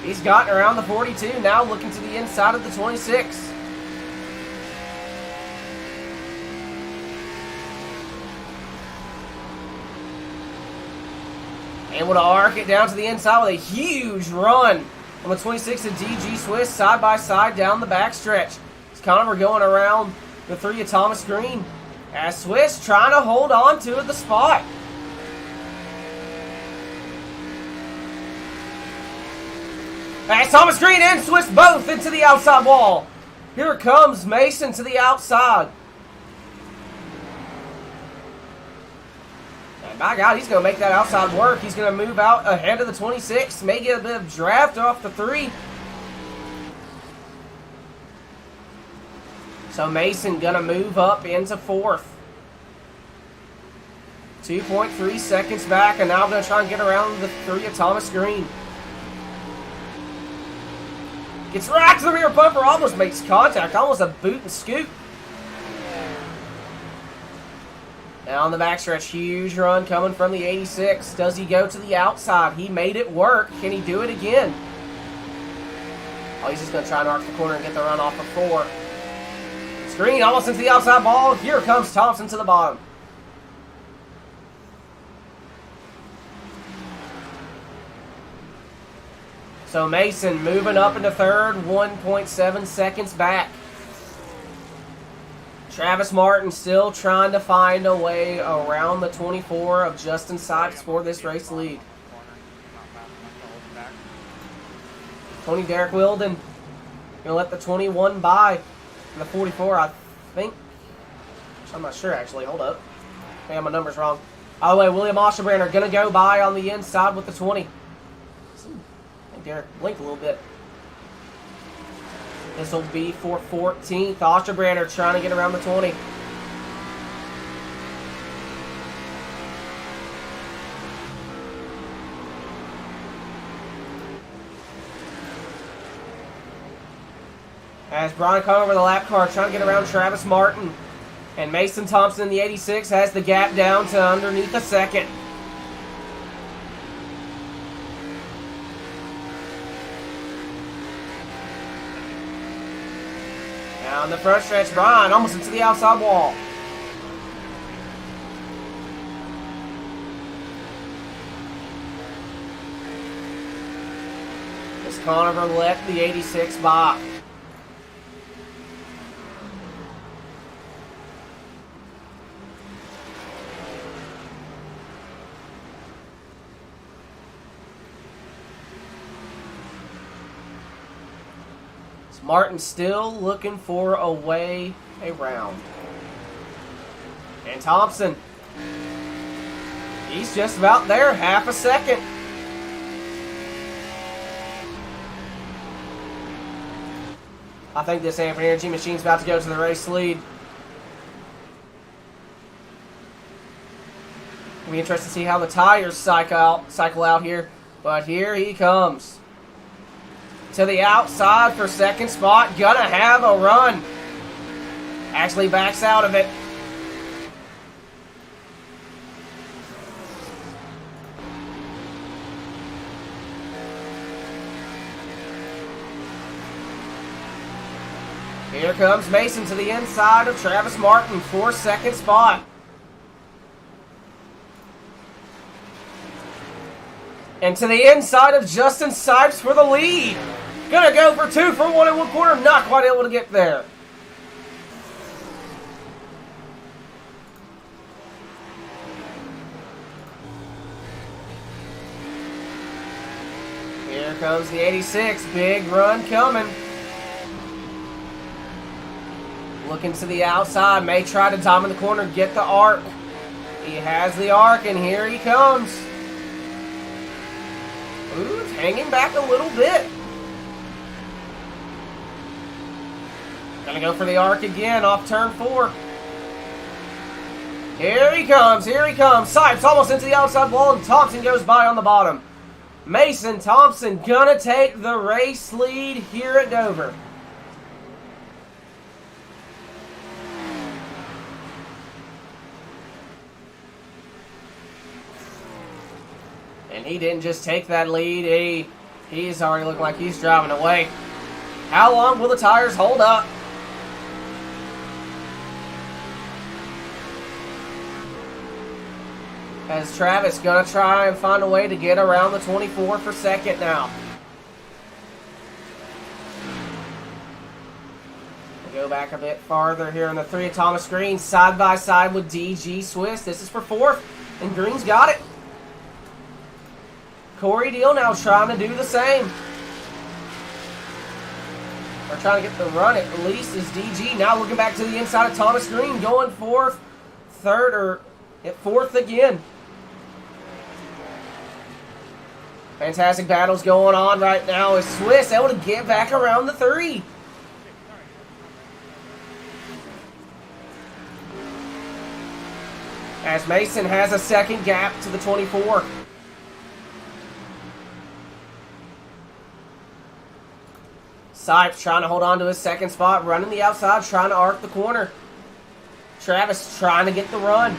He's gotten around the 42, now looking to the inside of the 26. Able to arc it down to the inside with a huge run on the 26 of DG Swiss side by side down the backstretch. It's Conover going around the 3 of Thomas Green as Swiss trying to hold on to the spot. As Thomas Green and Swiss both into the outside wall. Here comes Mason to the outside. And by God, he's going to make that outside work. He's going to move out ahead of the 26. May get a bit of draft off the 3. So Mason going to move up into 4th. 2.3 seconds back, and now going to try and get around the 3 of Thomas Green. Gets right to the rear bumper, almost makes contact, almost a boot and scoop. Now on the backstretch, huge run coming from the 86. Does he go to the outside? He made it work. Can he do it again? Oh, he's just going to try and arc the corner and get the run off of 4. Screen almost into the outside ball. Here comes Thompson to the bottom. So Mason moving up into 3rd, 1.7 seconds back. Travis Martin still trying to find a way around the 24 of Justin Sykes for this race lead. Tony Derek Wilden gonna let the 21 by. And the 44, I think. I'm not sure actually. Hold up. I have my numbers wrong. By the way, William Osterbrander gonna go by on the inside with the 20. Derek blinked a little bit. This will be for 14th. Osterbrander trying to get around the 20. As Brian Conover, the lap car, trying to get around Travis Martin. And Mason Thompson in the 86 has the gap down to underneath a second. On the front stretch, Brian almost into the outside wall. As Conover let the 86 by. Martin still looking for a way around. And Thompson, he's just about there, half a second. I think this Amp Energy machine's about to go to the race lead. It'll be interesting to see how the tires cycle out here. But here he comes. To the outside for second spot. Gonna have a run. Actually backs out of it. Here comes Mason to the inside of Travis Martin for second spot. And to the inside of Justin Sipes for the lead. Gonna go for 2 for 1 and 1/4. Not quite able to get there. Here comes the 86. Big run coming. Looking to the outside. May try to dominate the corner. Get the arc. He has the arc and here he comes. Ooh, it's hanging back a little bit. Gonna go for the arc again off turn 4. Here he comes, here he comes. Sipes almost into the outside wall and Thompson goes by on the bottom. Mason Thompson gonna take the race lead here at Dover. And he didn't just take that lead. He's already looking like he's driving away. How long will the tires hold up? As Travis going to try and find a way to get around the 24 for second now. We'll go back a bit farther here in the 3 of Thomas Green, side by side with DG Swiss. This is for 4th, and Green's got it. Corey Deal now trying to do the same. Or trying to get the run at least is DG. Now looking back to the inside of Thomas Green, going 4th, 3rd, or at 4th again. Fantastic battles going on right now as Swiss able to get back around the 3. As Mason has a second gap to the 24. Sipes trying to hold on to his second spot, running the outside, trying to arc the corner. Travis trying to get the run.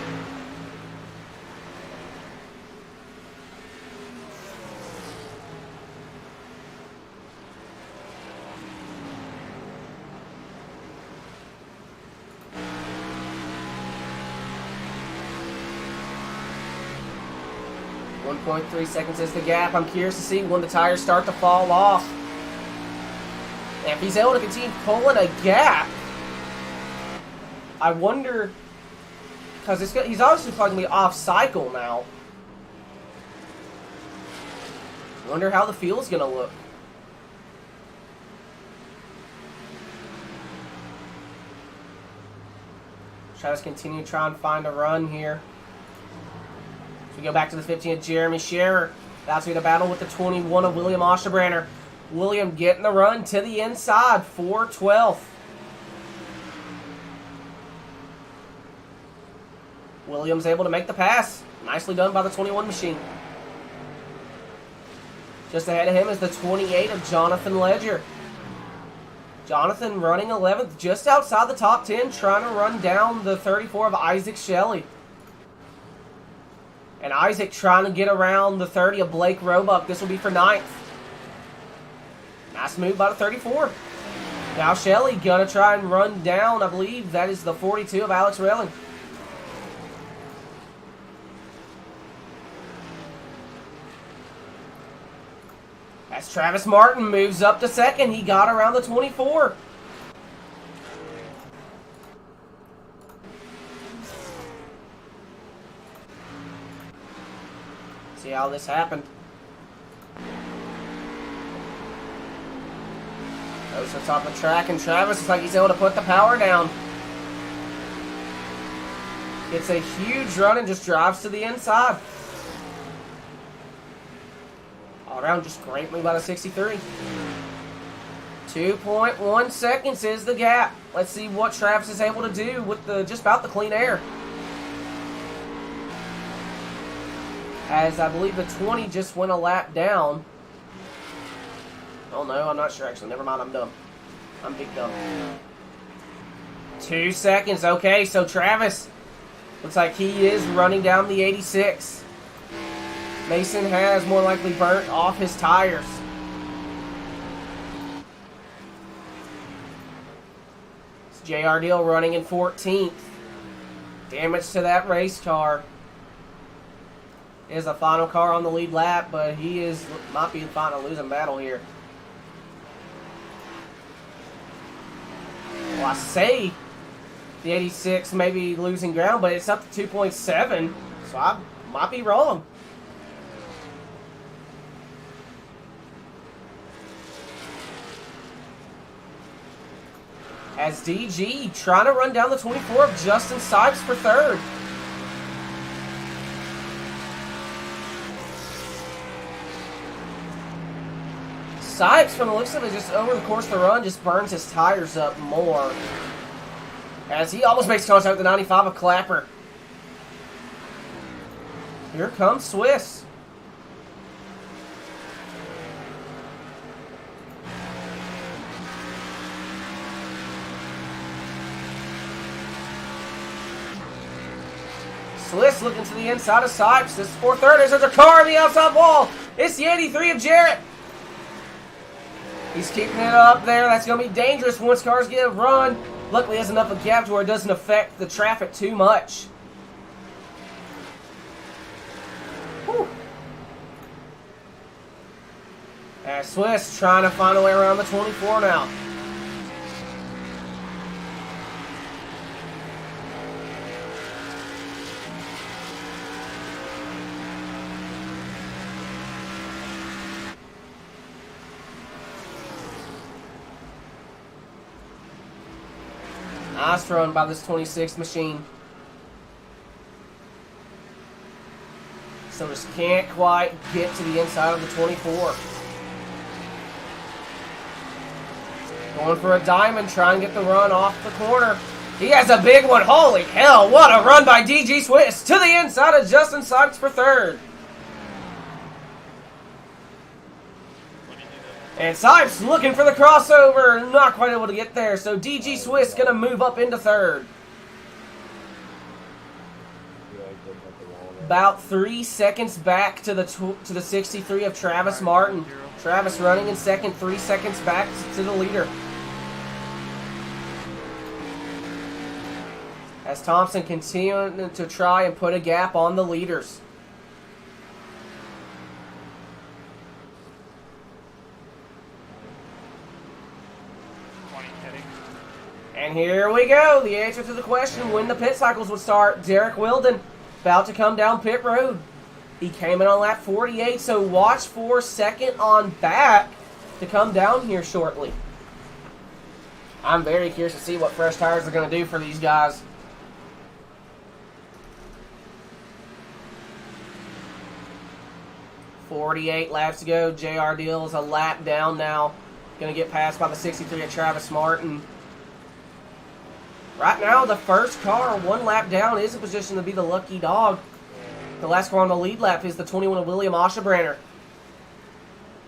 .3 seconds is the gap. I'm curious to see when the tires start to fall off. And if he's able to continue pulling a gap, I wonder, because he's obviously probably going to be off cycle now. I wonder how the field's going to look. Travis continue to try and find a run here. So we go back to the 15th, Jeremy Scherer. That's going to battle with the 21 of William Osterbranner. William getting the run to the inside for 12th. Williams able to make the pass. Nicely done by the 21 machine. Just ahead of him is the 28 of Jonathan Ledger. Jonathan running 11th, just outside the top 10, trying to run down the 34 of Isaac Shelley. And Isaac trying to get around the 30 of Blake Roebuck. This will be for 9th. Nice move by the 34. Now Shelley gonna try and run down, I believe that is the 42 of Alex Relling. As Travis Martin moves up to second, he got around the 24. See how this happened. Goes to the top of the track, and Travis looks like he's able to put the power down. Gets a huge run and just drives to the inside. All around, just great move by the 63. 2.1 seconds is the gap. Let's see what Travis is able to do with just about the clean air. As I believe the 20 just went a lap down. Oh no, I'm not sure actually. Never mind, I'm dumb. I'm big dumb. 2 seconds. Okay, so Travis looks like he is running down the 86. Mason has more likely burnt off his tires. It's JR Deal running in 14th. Damage to that race car. Is a final car on the lead lap, but he might be fighting a losing battle here. Well, I say the 86 may be losing ground, but it's up to 2.7, so I might be wrong. As DG trying to run down the 24 of Justin Sipes for 3rd. Sipes, from the looks of it, just over the course of the run, just burns his tires up more. As he almost makes contact with the 95 of Clapper. Here comes Swiss. Swiss looking to the inside of Sipes. This is 430. There's a car on the outside wall. It's the 83 of Jarrett. He's keeping it up there. That's going to be dangerous once cars get a run. Luckily, has enough of a gap to where it doesn't affect the traffic too much. Whew. As Swiss trying to find a way around the 24 now. Nice run by this 26th machine. So just can't quite get to the inside of the 24. Going for a diamond, trying to get the run off the corner. He has a big one. Holy hell, what a run by DG Swiss to the inside of Justin Sipes for third. And Sipes looking for the crossover, not quite able to get there. So DG Swiss going to move up into third. About 3 seconds back to the 63 of Travis Martin. Travis running in second, 3 seconds back to the leader. As Thompson continuing to try and put a gap on the leaders. And here we go. The answer to the question when the pit cycles would start. Derek Wilden about to come down pit road. He came in on lap 48, so watch for second on back to come down here shortly. I'm very curious to see what fresh tires are going to do for these guys. .48 laps to go. JR Deal is a lap down now. Going to get passed by the 63 of Travis Martin. Right now, the first car, 1 lap down, is in position to be the lucky dog. The last car on the lead lap is the 21 of William Oschebrander.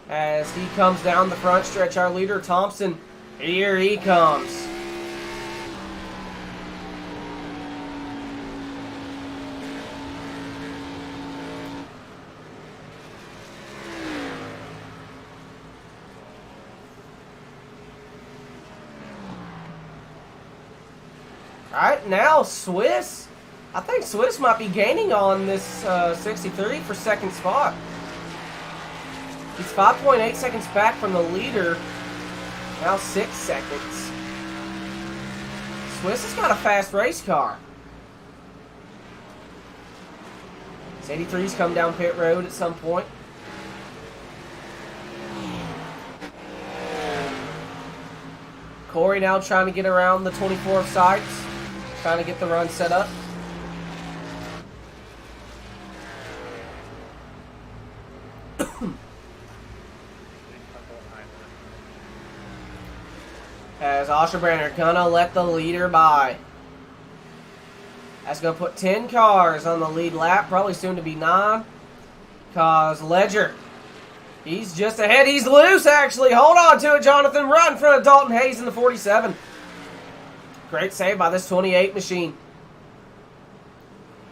As he comes down the front stretch, our leader, Thompson, here he comes. Alright, now Swiss. I think Swiss might be gaining on this 63 for second spot. He's 5.8 seconds back from the leader. Now 6 seconds. Swiss has got a fast race car. This 83's come down pit road at some point. Corey now trying to get around the 24 of Sipes. Trying to get the run set up. As Oschebrander gonna let the leader by. That's gonna put 10 cars on the lead lap, probably soon to be 9. Cause Ledger, he's just ahead. He's loose actually. Hold on to it, Jonathan. Right in front of Dalton Hayes in the 47. Great save by this 28 machine.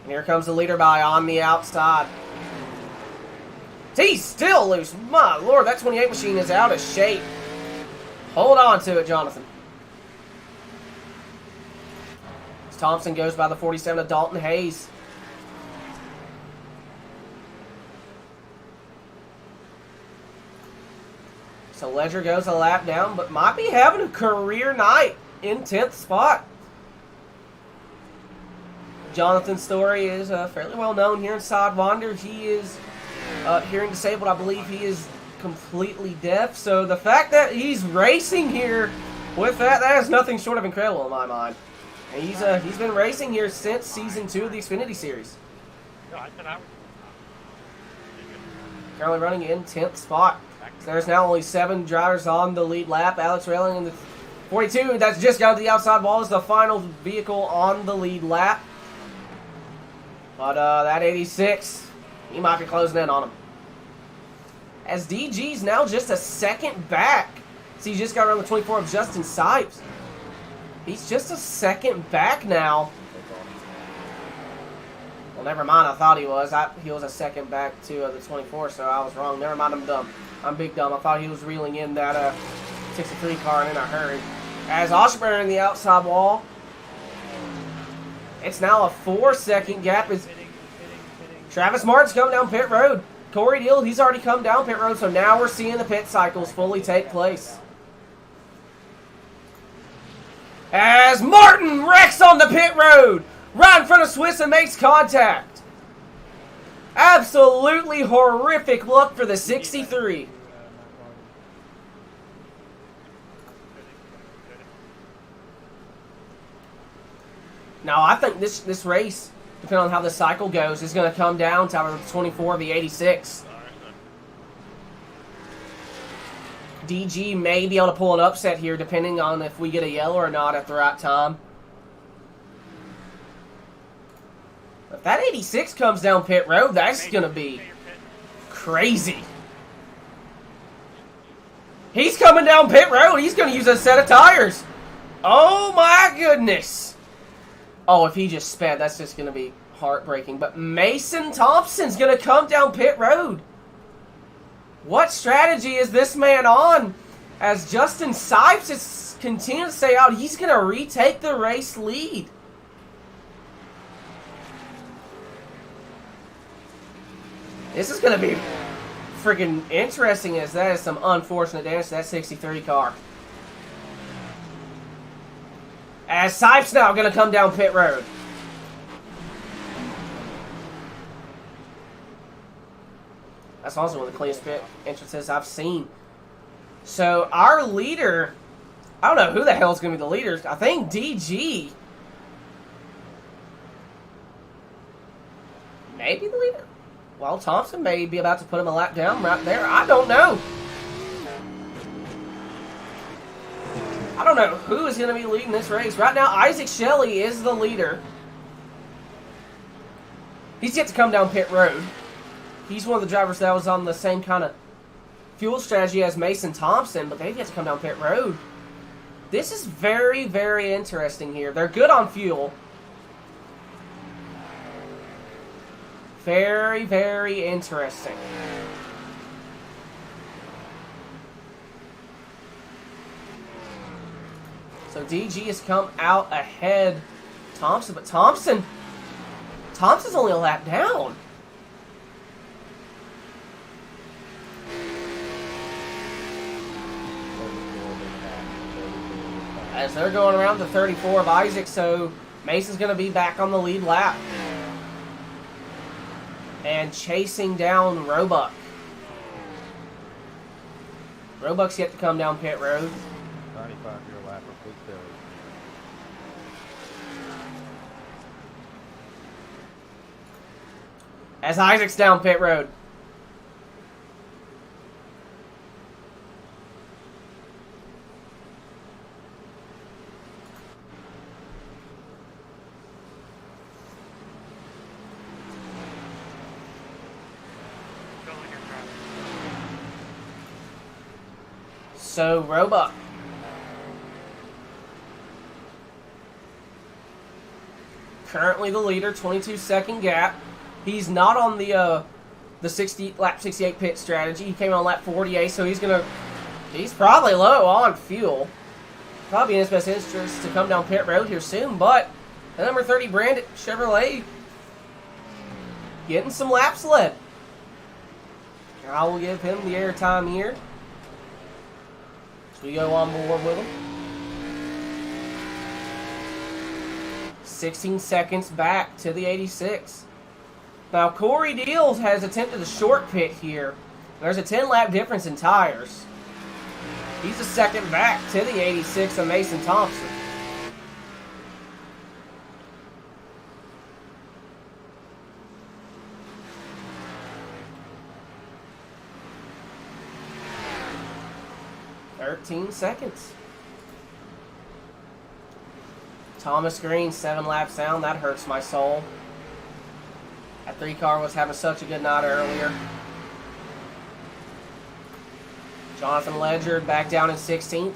And here comes the leader by on the outside. He's still loose. My Lord, that 28 machine is out of shape. Hold on to it, Jonathan. As Thompson goes by the 47 of Dalton Hayes. So Ledger goes a lap down, but might be having a career night in 10th spot. Jonathan Story is fairly well known here in Sidewinder. He is hearing disabled. I believe he is completely deaf. So the fact that he's racing here with that is nothing short of incredible in my mind. And he's been racing here since Season 2 of the Xfinity Series. Currently running in 10th spot. So there's now only 7 drivers on the lead lap. Alex Railing in the 42, that's just got to the outside wall, is the final vehicle on the lead lap. But that 86, he might be closing in on him. As DG's now just a second back. See, he just got around the 24 of Justin Sipes. He's just a second back now. Well, never mind. I thought he was. He was a second back to the 24, so I was wrong. Never mind. I'm dumb. I'm big dumb. I thought he was reeling in that 63 car and in a hurry. As Oshburn in the outside wall. It's now a 4-second gap. As Travis Martin's come down pit road. Corey Deal, he's already come down pit road, so now we're seeing the pit cycles fully take place. As Martin wrecks on the pit road, right in front of Swiss and makes contact. Absolutely horrific look for the 63. Now, I think this race, depending on how the cycle goes, is going to come down to the 24 of the 86. DG may be able to pull an upset here, depending on if we get a yellow or not at the right time. If that 86 comes down pit road, that's going to be crazy. He's coming down pit road. He's going to use a set of tires. Oh, my goodness. Oh, if he just sped, that's just going to be heartbreaking. But Mason Thompson's going to come down pit road. What strategy is this man on? As Justin Sipes is continuing to stay out, he's going to retake the race lead. This is going to be freaking interesting, as that is some unfortunate damage to that 63 car. As Sipes now going to come down pit road. That's also one of the cleanest pit entrances I've seen. So our leader, I don't know who the hell is going to be the leader. I think DG. Maybe the leader? Well, Thompson may be about to put him a lap down right there. I don't know. I don't know who is going to be leading this race. Right now, Isaac Shelley is the leader. He's yet to come down pit road. He's one of the drivers that was on the same kind of fuel strategy as Mason Thompson, but they've yet to come down pit road. This is very, very interesting here. They're good on fuel. Very, very interesting. So DG has come out ahead Thompson, but Thompson's only a lap down. As they're going around the 34 of Isaac, so Mason's going to be back on the lead lap. And chasing down Roebuck. Roebuck's yet to come down pit road. 95-year lapper, big Billy. As Isaac's down pit road. So, Roebuck. Currently the leader, 22-second gap. He's not on the lap 68 pit strategy. He came on lap 48, so he's probably low on fuel. Probably in his best interest to come down pit road here soon, but the number 30 Brandon Chevrolet getting some laps led. I will give him the airtime here. We go on board with him. 16 seconds back to the 86. Now, Corey Deals has attempted a short pit here. There's a 10-lap difference in tires. He's a second back to the 86 of Mason Thompson. Seconds. Thomas Green, 7 laps down. That hurts my soul. That 3 car was having such a good night earlier. Jonathan Ledger back down in 16th.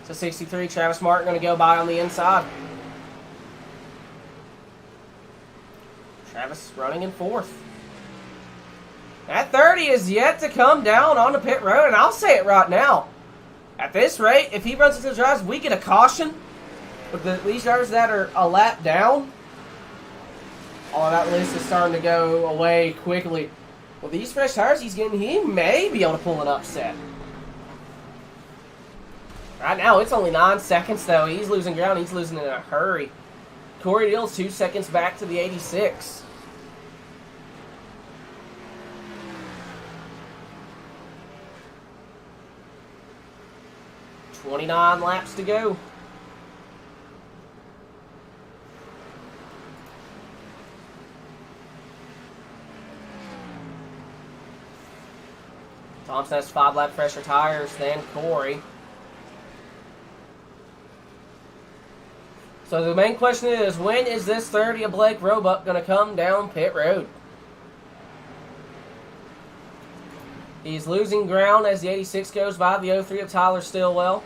So 63. Travis Martin going to go by on the inside. Travis running in 4th. That 30 is yet to come down on the pit road, and I'll say it right now. At this rate, if he runs into the drives, we get a caution. With these drivers that are a lap down, oh, that list is starting to go away quickly. With these fresh tires he's getting, he may be able to pull an upset. Right now, it's only 9 seconds, though. He's losing ground. He's losing in a hurry. Corey Deal's 2 seconds back to the 86. "29 laps to go." Thompson has 5 lap fresher tires than Corey. So the main question is, when is this 30 of Blake Roebuck going to come down pit road? He's losing ground as the 86 goes by the 03 of Tyler Stillwell.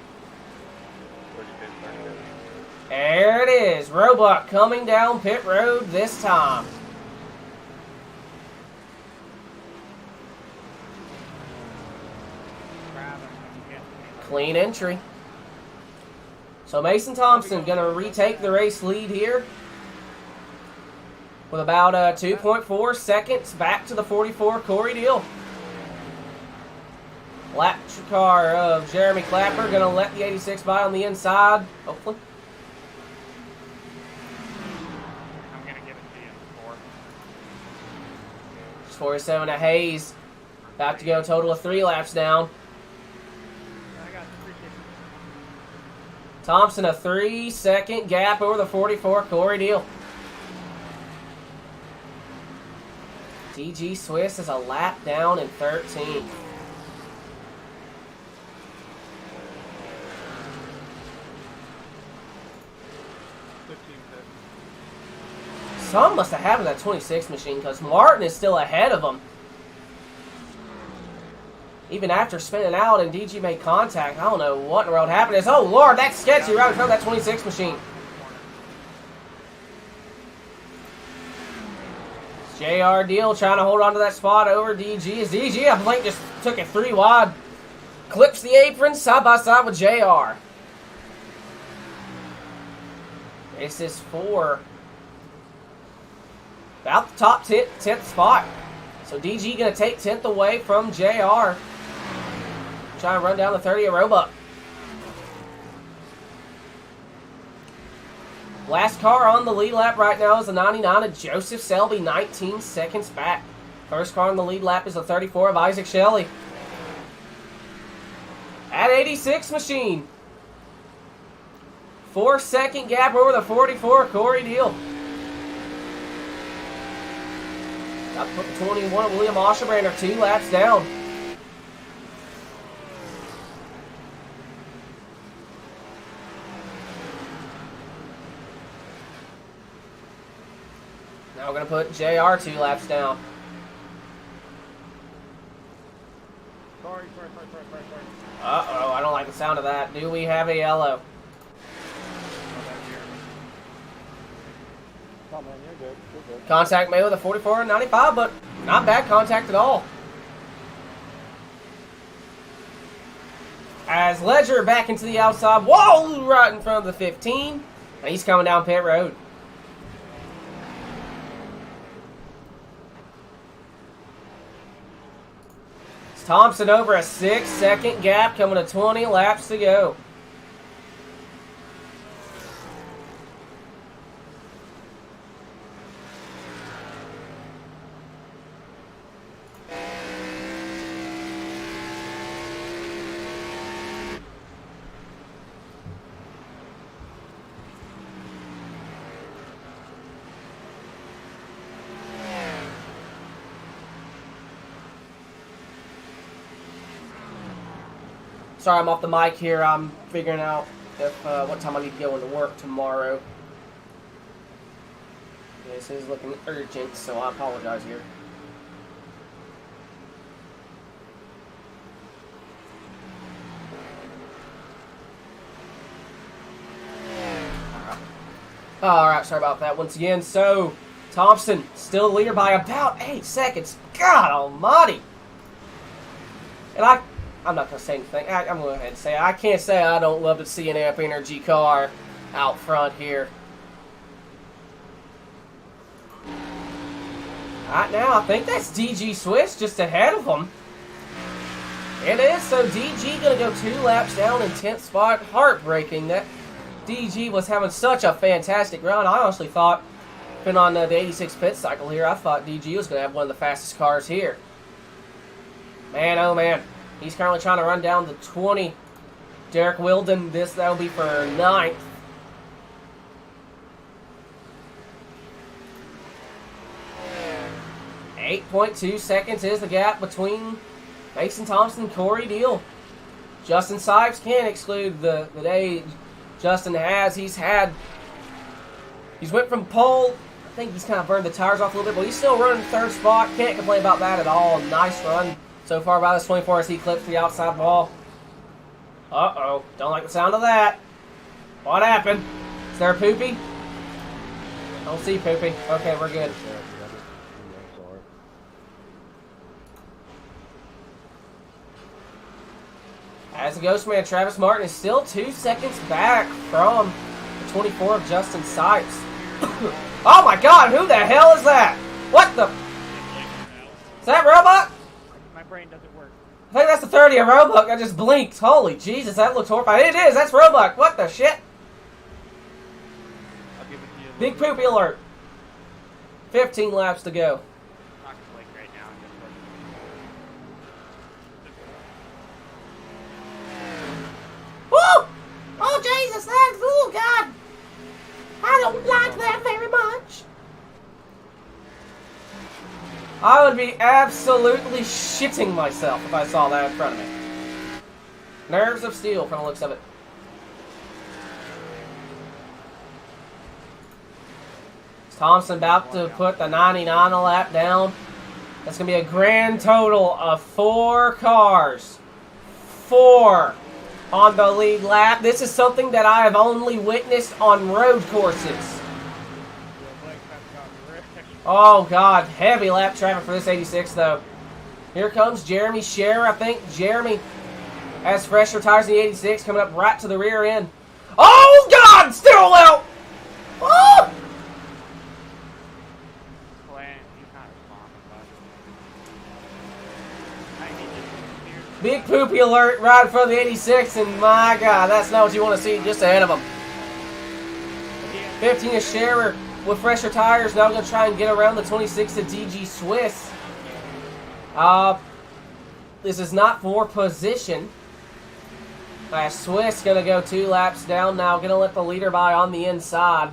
There it is. Roebuck coming down pit road this time. Clean entry. So Mason Thompson going to retake the race lead here with about 2.4 seconds back to the 44 Corey Deal. Lap car of Jeremy Clapper going to let the 86 by on the inside, hopefully. I'm going to give it to you. 4. 47 to Hayes. About to go a total of 3 laps down. I got it. Appreciate it. Thompson a 3-second gap over the 44 Corey Deal. DG Swiss is a lap down in 13th. Some must have happened to that 26 machine because Martin is still ahead of him. Even after spinning out and DG made contact, I don't know what in the world happened. Oh, Lord, that's sketchy right in front of that 26 machine. JR Deal trying to hold on to that spot over DG. As DG, I think, just took it 3 wide. Clips the apron side by side with JR. This is for about the top 10th spot. So DG going to take 10th away from JR. Trying to run down the 30 of Roebuck. Last car on the lead lap right now is the 99 of Joseph Selby, 19 seconds back. First car on the lead lap is the 34 of Isaac Shelley. At 86 machine. 4-second gap over the 44 Corey Deal. Got to put the 21 of William Osherbrander 2 laps down. Now we're going to put JR 2 laps down. Sorry. Uh-oh, I don't like the sound of that. Do we have a yellow? Oh, man, you're good. You're good. Contact made with a 44 and 95, but not bad contact at all. As Ledger back into the outside wall right in front of the 15. And he's coming down pit road. It's Thompson over a 6-second gap, coming to 20 laps to go. Sorry, I'm off the mic here. I'm figuring out if what time I need to go into work tomorrow. This is looking urgent, so I apologize here. Alright, sorry about that once again. So, Thompson still the leader by about 8 seconds. God almighty. And I'm not going to say anything. I'm going to go ahead and say it. I can't say I don't love to see an Amp Energy car out front here. Right now, I think that's DG Swiss just ahead of him. It is, so DG going to go 2 laps down in 10th spot. Heartbreaking that DG was having such a fantastic run. I honestly thought, been on the 86 pit cycle here, I thought DG was going to have one of the fastest cars here. Man, oh man. He's currently trying to run down the 20. Derek Wilden, that'll be for 9th. .2 seconds is the gap between Mason Thompson and Corey Deal. Justin Sipes can't exclude the day Justin has. He's went from pole. I think he's kind of burned the tires off a little bit, but he's still running 3rd spot. Can't complain about that at all. Nice run so far by this 24 as he clips the outside wall. Uh-oh. Don't like the sound of that. What happened? Is there a poopy? Don't see poopy. Okay, we're good. As the Ghost Man, Travis Martin is still 2 seconds back from the 24 of Justin Sipes. Oh my god, who the hell is that? What the? Is that Roebuck? My brain doesn't work. I think that's the 30 of Roebuck. I just blinked. Holy Jesus, that looks horrifying. It is, that's Roebuck. What the shit? I'll give it to you. Big poopy alert. 15 laps to go. I'm not gonna blink right now. I'm just Woo! Oh Jesus, that's, oh God. I don't like that very much. I would be absolutely shitting myself if I saw that in front of me. Nerves of steel from the looks of it. Thompson about to put the 99 a lap down. That's going to be a grand total of 4 cars. 4 on the lead lap. This is something that I have only witnessed on road courses. Oh, God. Heavy lap traffic for this 86, though. Here comes Jeremy Scherer. I think Jeremy has fresher tires in the 86 coming up right to the rear end. Oh, God! Still out! Oh! Big poopy alert right in front of the 86, and my God, that's not what you want to see just ahead of him. 15 is Scherer with fresher tires. Now going to try and get around the 26 of DG Swiss. This is not for position. Swiss going to go 2 laps down now. Going to let the leader by on the inside.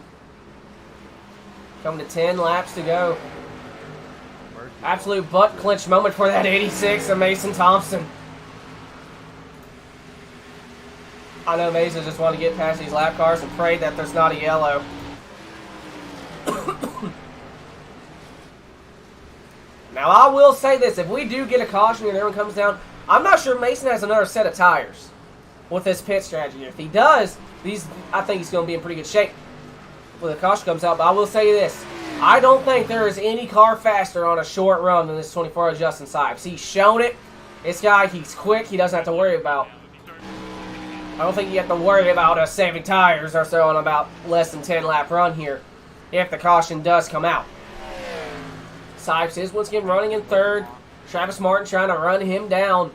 Coming to 10 laps to go. Absolute butt clench moment for that 86 of Mason Thompson. I know Mason just want to get past these lap cars and pray that there's not a yellow. Now, I will say this. If we do get a caution and everyone comes down, I'm not sure Mason has another set of tires with this pit strategy. If he does, I think he's going to be in pretty good shape when the caution comes out. But I will say this. I don't think there is any car faster on a short run than this 24 of Justin Sipes. He's shown it. This guy, he's quick. He doesn't have to worry about... I don't think you have to worry about saving tires or so on about less than 10 lap run here if the caution does come out. Sipes is once again running in 3rd. Travis Martin trying to run him down.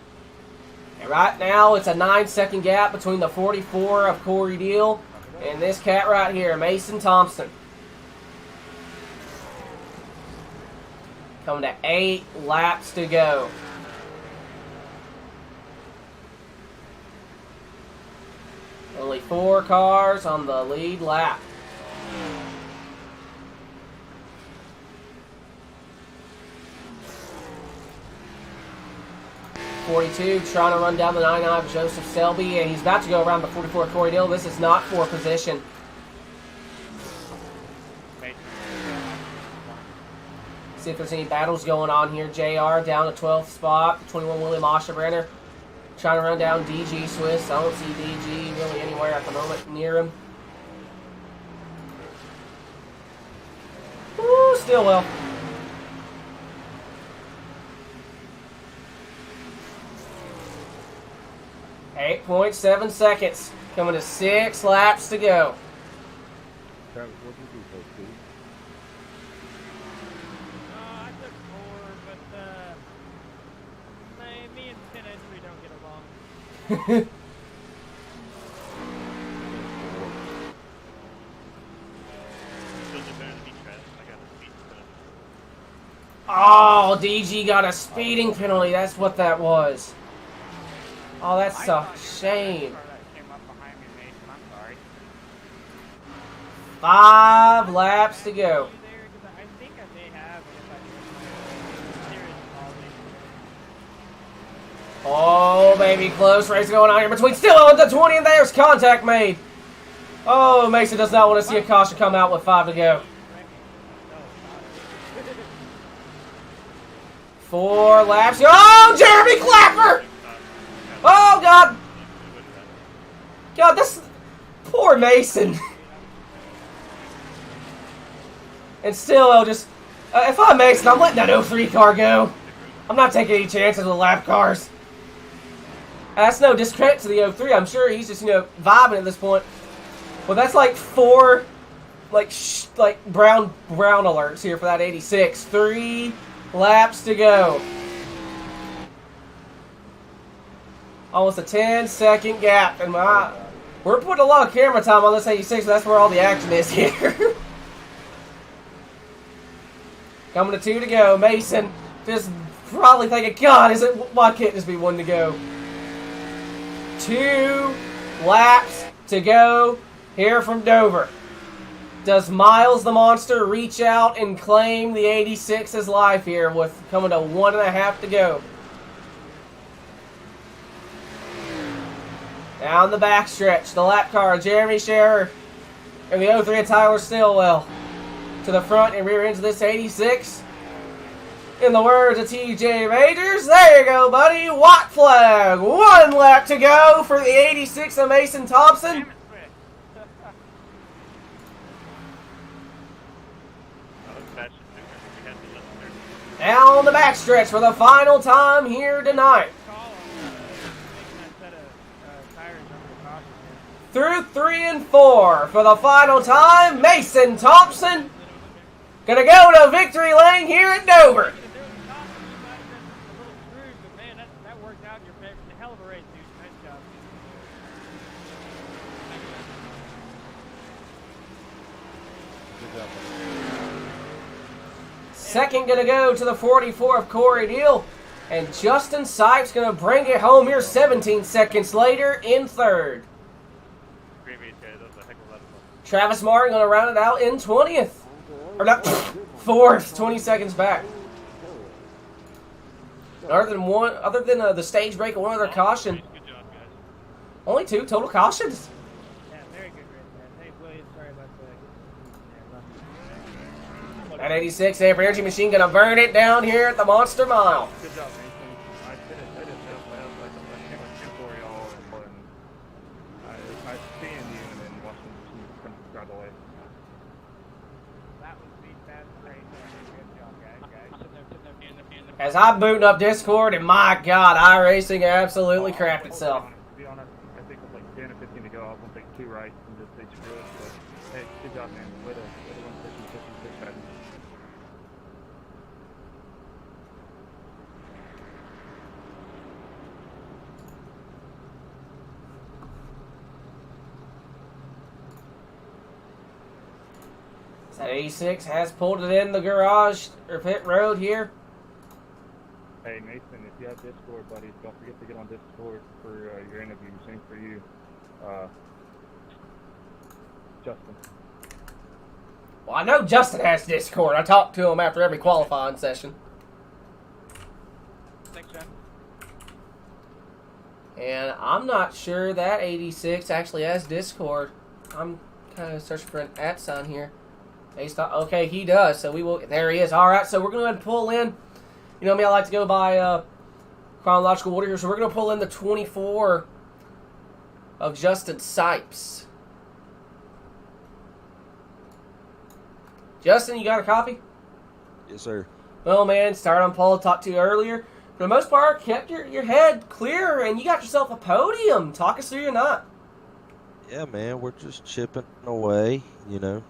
And right now it's a 9-second gap between the 44 of Corey Deal and this cat right here, Mason Thompson. Coming to 8 laps to go. Only 4 cars on the lead lap. .42 trying to run down the 99 of Joseph Selby, and he's about to go around the 44 Corey Dill. This is not for position. See if there's any battles going on here. JR down to 12th spot. 21 William Osterbrenner trying to run down DG Swiss. I don't see DG really anywhere at the moment near him. Woo, Stillwell. .7 seconds. Coming to 6 laps to go. Travis, what did you do, Steve? I took 4, but me and Pin Entry don't get along. Still better than me, Travis. I got a speed penalty. Oh, DG got a speeding penalty. That's what that was. Oh, that's a shame. 5 laps to go. I think I may have serious Oh, baby, close race going on here between Stillwell and the 20, and there's contact made. Oh, Mason does not want to see a caution come out with 5 to go. 4 laps. Oh, Jeremy Clapper! Oh, God. God, this poor Mason. And still, just if I'm Mason, I'm letting that 03 car go. I'm not taking any chances with lap cars. That's no discredit to the 03. I'm sure he's just vibing at this point. Well, that's like 4, like brown alerts here for that 86. 3 laps to go. Almost a 10-second gap, and we're putting a lot of camera time on this 86. So that's where all the action is here. Coming to 2 to go. Mason just probably thinking, God, why can't this be 1 to go? 2 laps to go here from Dover. Does Miles the Monster reach out and claim the 86's life here with coming to 1.5 to go? Down the backstretch, the lap car, Jeremy Scherer and the 03 of Tyler Stillwell. To the front and rear ends of this 86. In the words of TJ Majors, there you go, buddy. White flag. 1 lap to go for the 86 of Mason Thompson. Down the backstretch for the final time here tonight. Through 3 and 4 for the final time, Mason Thompson gonna go to victory lane here at Dover. That worked out in your favor. It's a hell of a race, dude. Nice job. Good job. Second gonna go to the 44 of Corey Deal. And Justin Sipes gonna bring it home here 17 seconds later in third. Great race, guys. That was a heck of a lot of fun. Travis Martin gonna round it out in 20th. Or not, 4th, 20 seconds back. Other than the stage break and 1 other caution. Good job, guys. Only 2 total cautions. Yeah, very good race, man. Hey, Williams, sorry about the... That 86 amp energy machine gonna burn it down here at the Monster Mile. Good job, Mason. I did it up well. I came up for y'all, and I seen you and then watching you come drive away. That was the fast race. Good job, guys. As I'm booting up Discord, and my God, iRacing absolutely crapped itself. To be honest, I think with like 10 or 15 to go, I was going to take 2 rights and just say screw it. But hey, good job, man. Way to 156 seconds. That 86 has pulled it in the garage or pit road here. Hey, Nathan, if you have Discord, buddy, don't forget to get on Discord for your interview. Same for you, Justin. Well, I know Justin has Discord. I talk to him after every qualifying session. Thanks, John. And I'm not sure that 86 actually has Discord. I'm kind of searching for an @ sign here. Okay, he does. So we will. There he is. All right. So we're going to pull in. You know me, I like to go by chronological order here. So we're going to pull in the 24 of Justin Sipes. Justin, you got a copy? Yes, sir. Well, man, started on pole, talked to you earlier. For the most part, kept your head clear, and you got yourself a podium. Talk us through your night. Yeah, man, we're just chipping away, you know.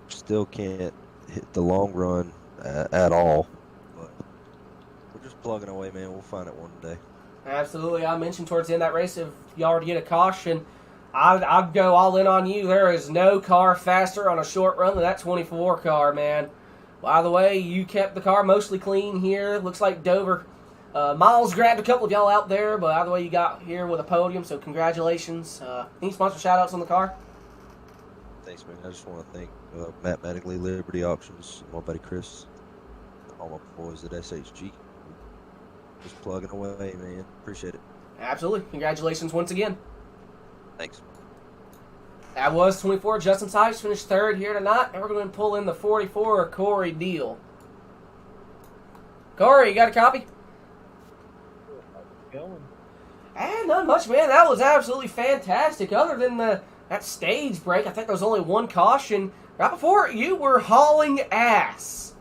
Still can't hit the long run at all, but we're just plugging away, man. We'll find it one day. Absolutely. I mentioned towards the end of that race, if y'all were to get a caution, I'd go all in on you. There is no car faster on a short run than that 24 car, man. By the way, you kept the car mostly clean here. Looks like Dover. Miles grabbed a couple of y'all out there, but either way, you got here with a podium, so congratulations. Any sponsor shout-outs on the car? Thanks, man. I just want to thank Mathematically Liberty Options, my buddy Chris, all my boys at SHG. Just plugging away, man. Appreciate it. Absolutely. Congratulations once again. Thanks. That was 24. Justin Sipes finished third here tonight, and we're going to pull in the 44, Corey Deal. Corey, you got a copy? Not much, man. That was absolutely fantastic. Other than that stage break, I think there was only one caution. Right before it, you were hauling ass.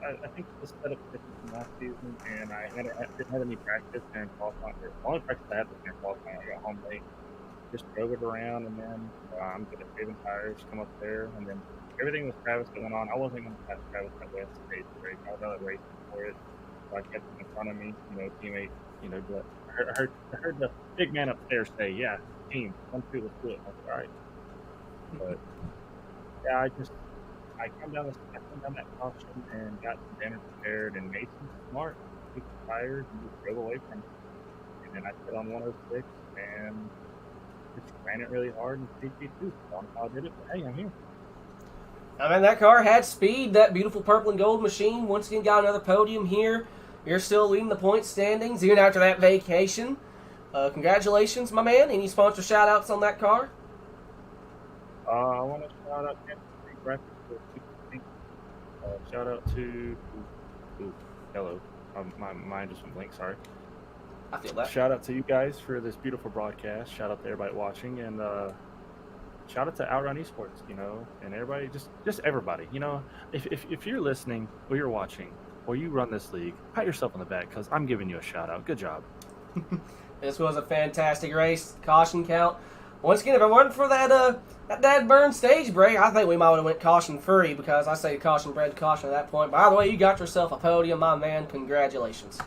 I think the setup different from last season, and I didn't have any practice during qualifying. The only practice I had was during qualifying. I got home late, just drove it around, and then I'm good at saving tires, come up there, and then everything with Travis going on. I wasn't going to pass Travis that last stage break. I was out racing for it, so I kept him in front of me, teammate, but I heard the big man upstairs say, "Yeah, team, 1-2, let's do it." I was like, all right, but yeah, I come down that caution and got some damage repaired, and Mason's smart. He took the tires and just drove away from it. And then I put on 106 and just ran it really hard and CP2. I don't know how I did it, but hey, I'm here. I mean, that car had speed. That beautiful purple and gold machine once again got another podium here. You're still leading the point standings even after that vacation. Congratulations, my man. Any sponsor shout-outs on that car? I want to shout out Kansas City Graphics. Shout out to hello, my mind just went blank. Sorry. I feel that. Shout out to you guys for this beautiful broadcast. Shout out to everybody watching, and shout out to Outrun Esports. And everybody, just everybody. If you're listening or you're watching or you run this league, pat yourself on the back because I'm giving you a shout out. Good job. This was a fantastic race. Caution count. Once again, if it wasn't for that Dad Burn stage break, I think we might have went caution free because I say caution bred caution at that point. By the way, you got yourself a podium, my man. Congratulations.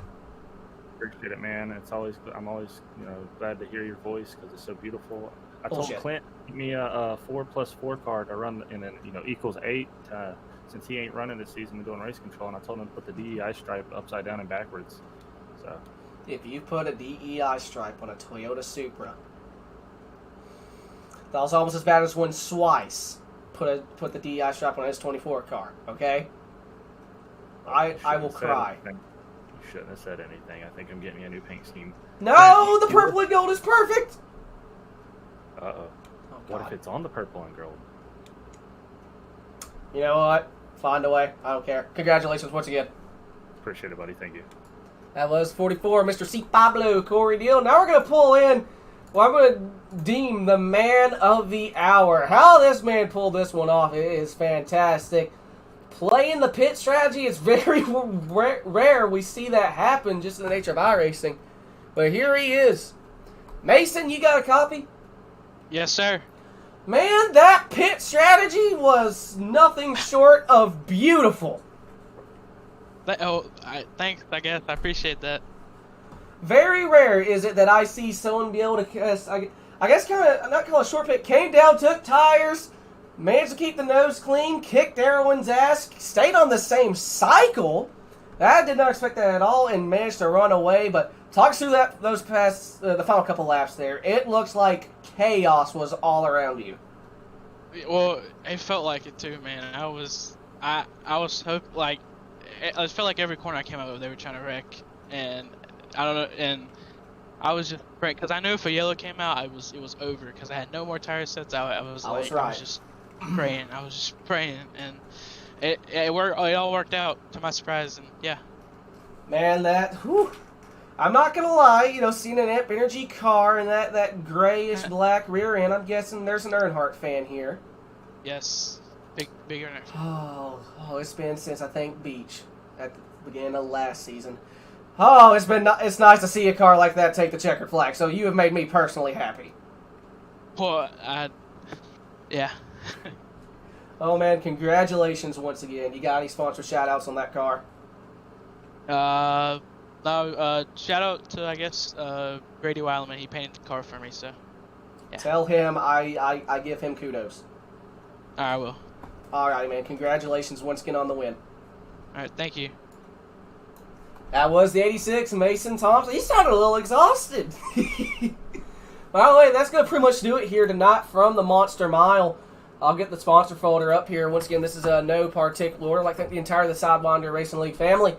Appreciate it, man. I'm always glad to hear your voice because it's so beautiful. I told Bullshit. Clint give me a 4+4 card to run, and then equals 8 since he ain't running this season and doing race control. And I told him to put the DEI stripe upside down and backwards. So If you put a DEI stripe on a Toyota Supra, that was almost as bad as when Swice put the DEI stripe on his 24 car. Okay, I will cry. You shouldn't have said anything. I think I'm getting me a new paint scheme. No, the purple and gold is perfect. Uh-oh. Oh, What if God. it's on the purple and gold? You know what? Find a way. I don't care. Congratulations once again. Appreciate it, buddy. Thank you. That was 44, Mr. C. Pablo Corey Deal. Now we're going to pull in, I'm going to deem the man of the hour. How this man pulled this one off is fantastic. Playing the pit strategy, it's very rare we see that happen just in the nature of iRacing. But here he is. Mason, you got a copy? Yes, sir. Man, that pit strategy was nothing short of beautiful. Thanks, I guess. I appreciate that. Very rare is it that I see someone be able to, I guess kind of, not call it a short pit, came down, took tires, managed to keep the nose clean, kicked everyone's ass, stayed on the same cycle. I did not expect that at all, and managed to run away. But talk us through those past, the final couple laps there. It looks like chaos was all around you. Well, it felt like it too, man. I was hoping, like, it felt like every corner I came out of, they were trying to wreck, and I don't know, and I was just praying because I knew if a yellow came out, it was over because I had no more tire sets. I was just praying. I was just praying, and it worked. It all worked out to my surprise, and yeah. Man, I'm not gonna lie, you know, seeing an Amp Energy car and that grayish black rear end, I'm guessing there's an Earnhardt fan here. Yes, bigger next. Oh, it's been since I think Beach at the beginning of last season. Oh, it's nice to see a car like that take the checkered flag. So you have made me personally happy. Well, yeah. Oh man, congratulations once again. You got any sponsor shout outs on that car? No, shout out to, I guess, Brady Weileman. He painted the car for me, so. Yeah. Tell him I give him kudos. I will. Alrighty, man. Congratulations once again on the win. Alright, thank you. That was the 86 Mason Thompson. He sounded a little exhausted. By the way, that's going to pretty much do it here tonight from the Monster Mile. I'll get the sponsor folder up here. Once again, this is a no particular order. Like the entire the Sidewinder Racing League family.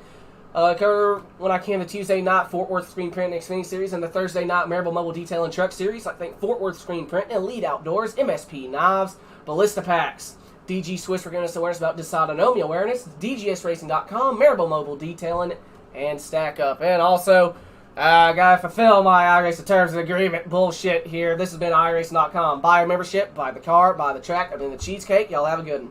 Cover when I can the Tuesday night Fort Worth Screen Print and Xfinity Series and the Thursday night Marable Mobile Detail and Truck Series. I think Fort Worth Screen Print and Elite Outdoors, MSP Knives, Ballista Packs, DG Swiss for Goodness Awareness about Dysautonomia Awareness, DGSRacing.com, Marable Mobile Detailing, and Stack Up. And also, I gotta fulfill my iRacing terms of agreement bullshit here. This has been iRacing.com. Buy a membership, buy the car, buy the track, I mean the cheesecake. Y'all have a good one.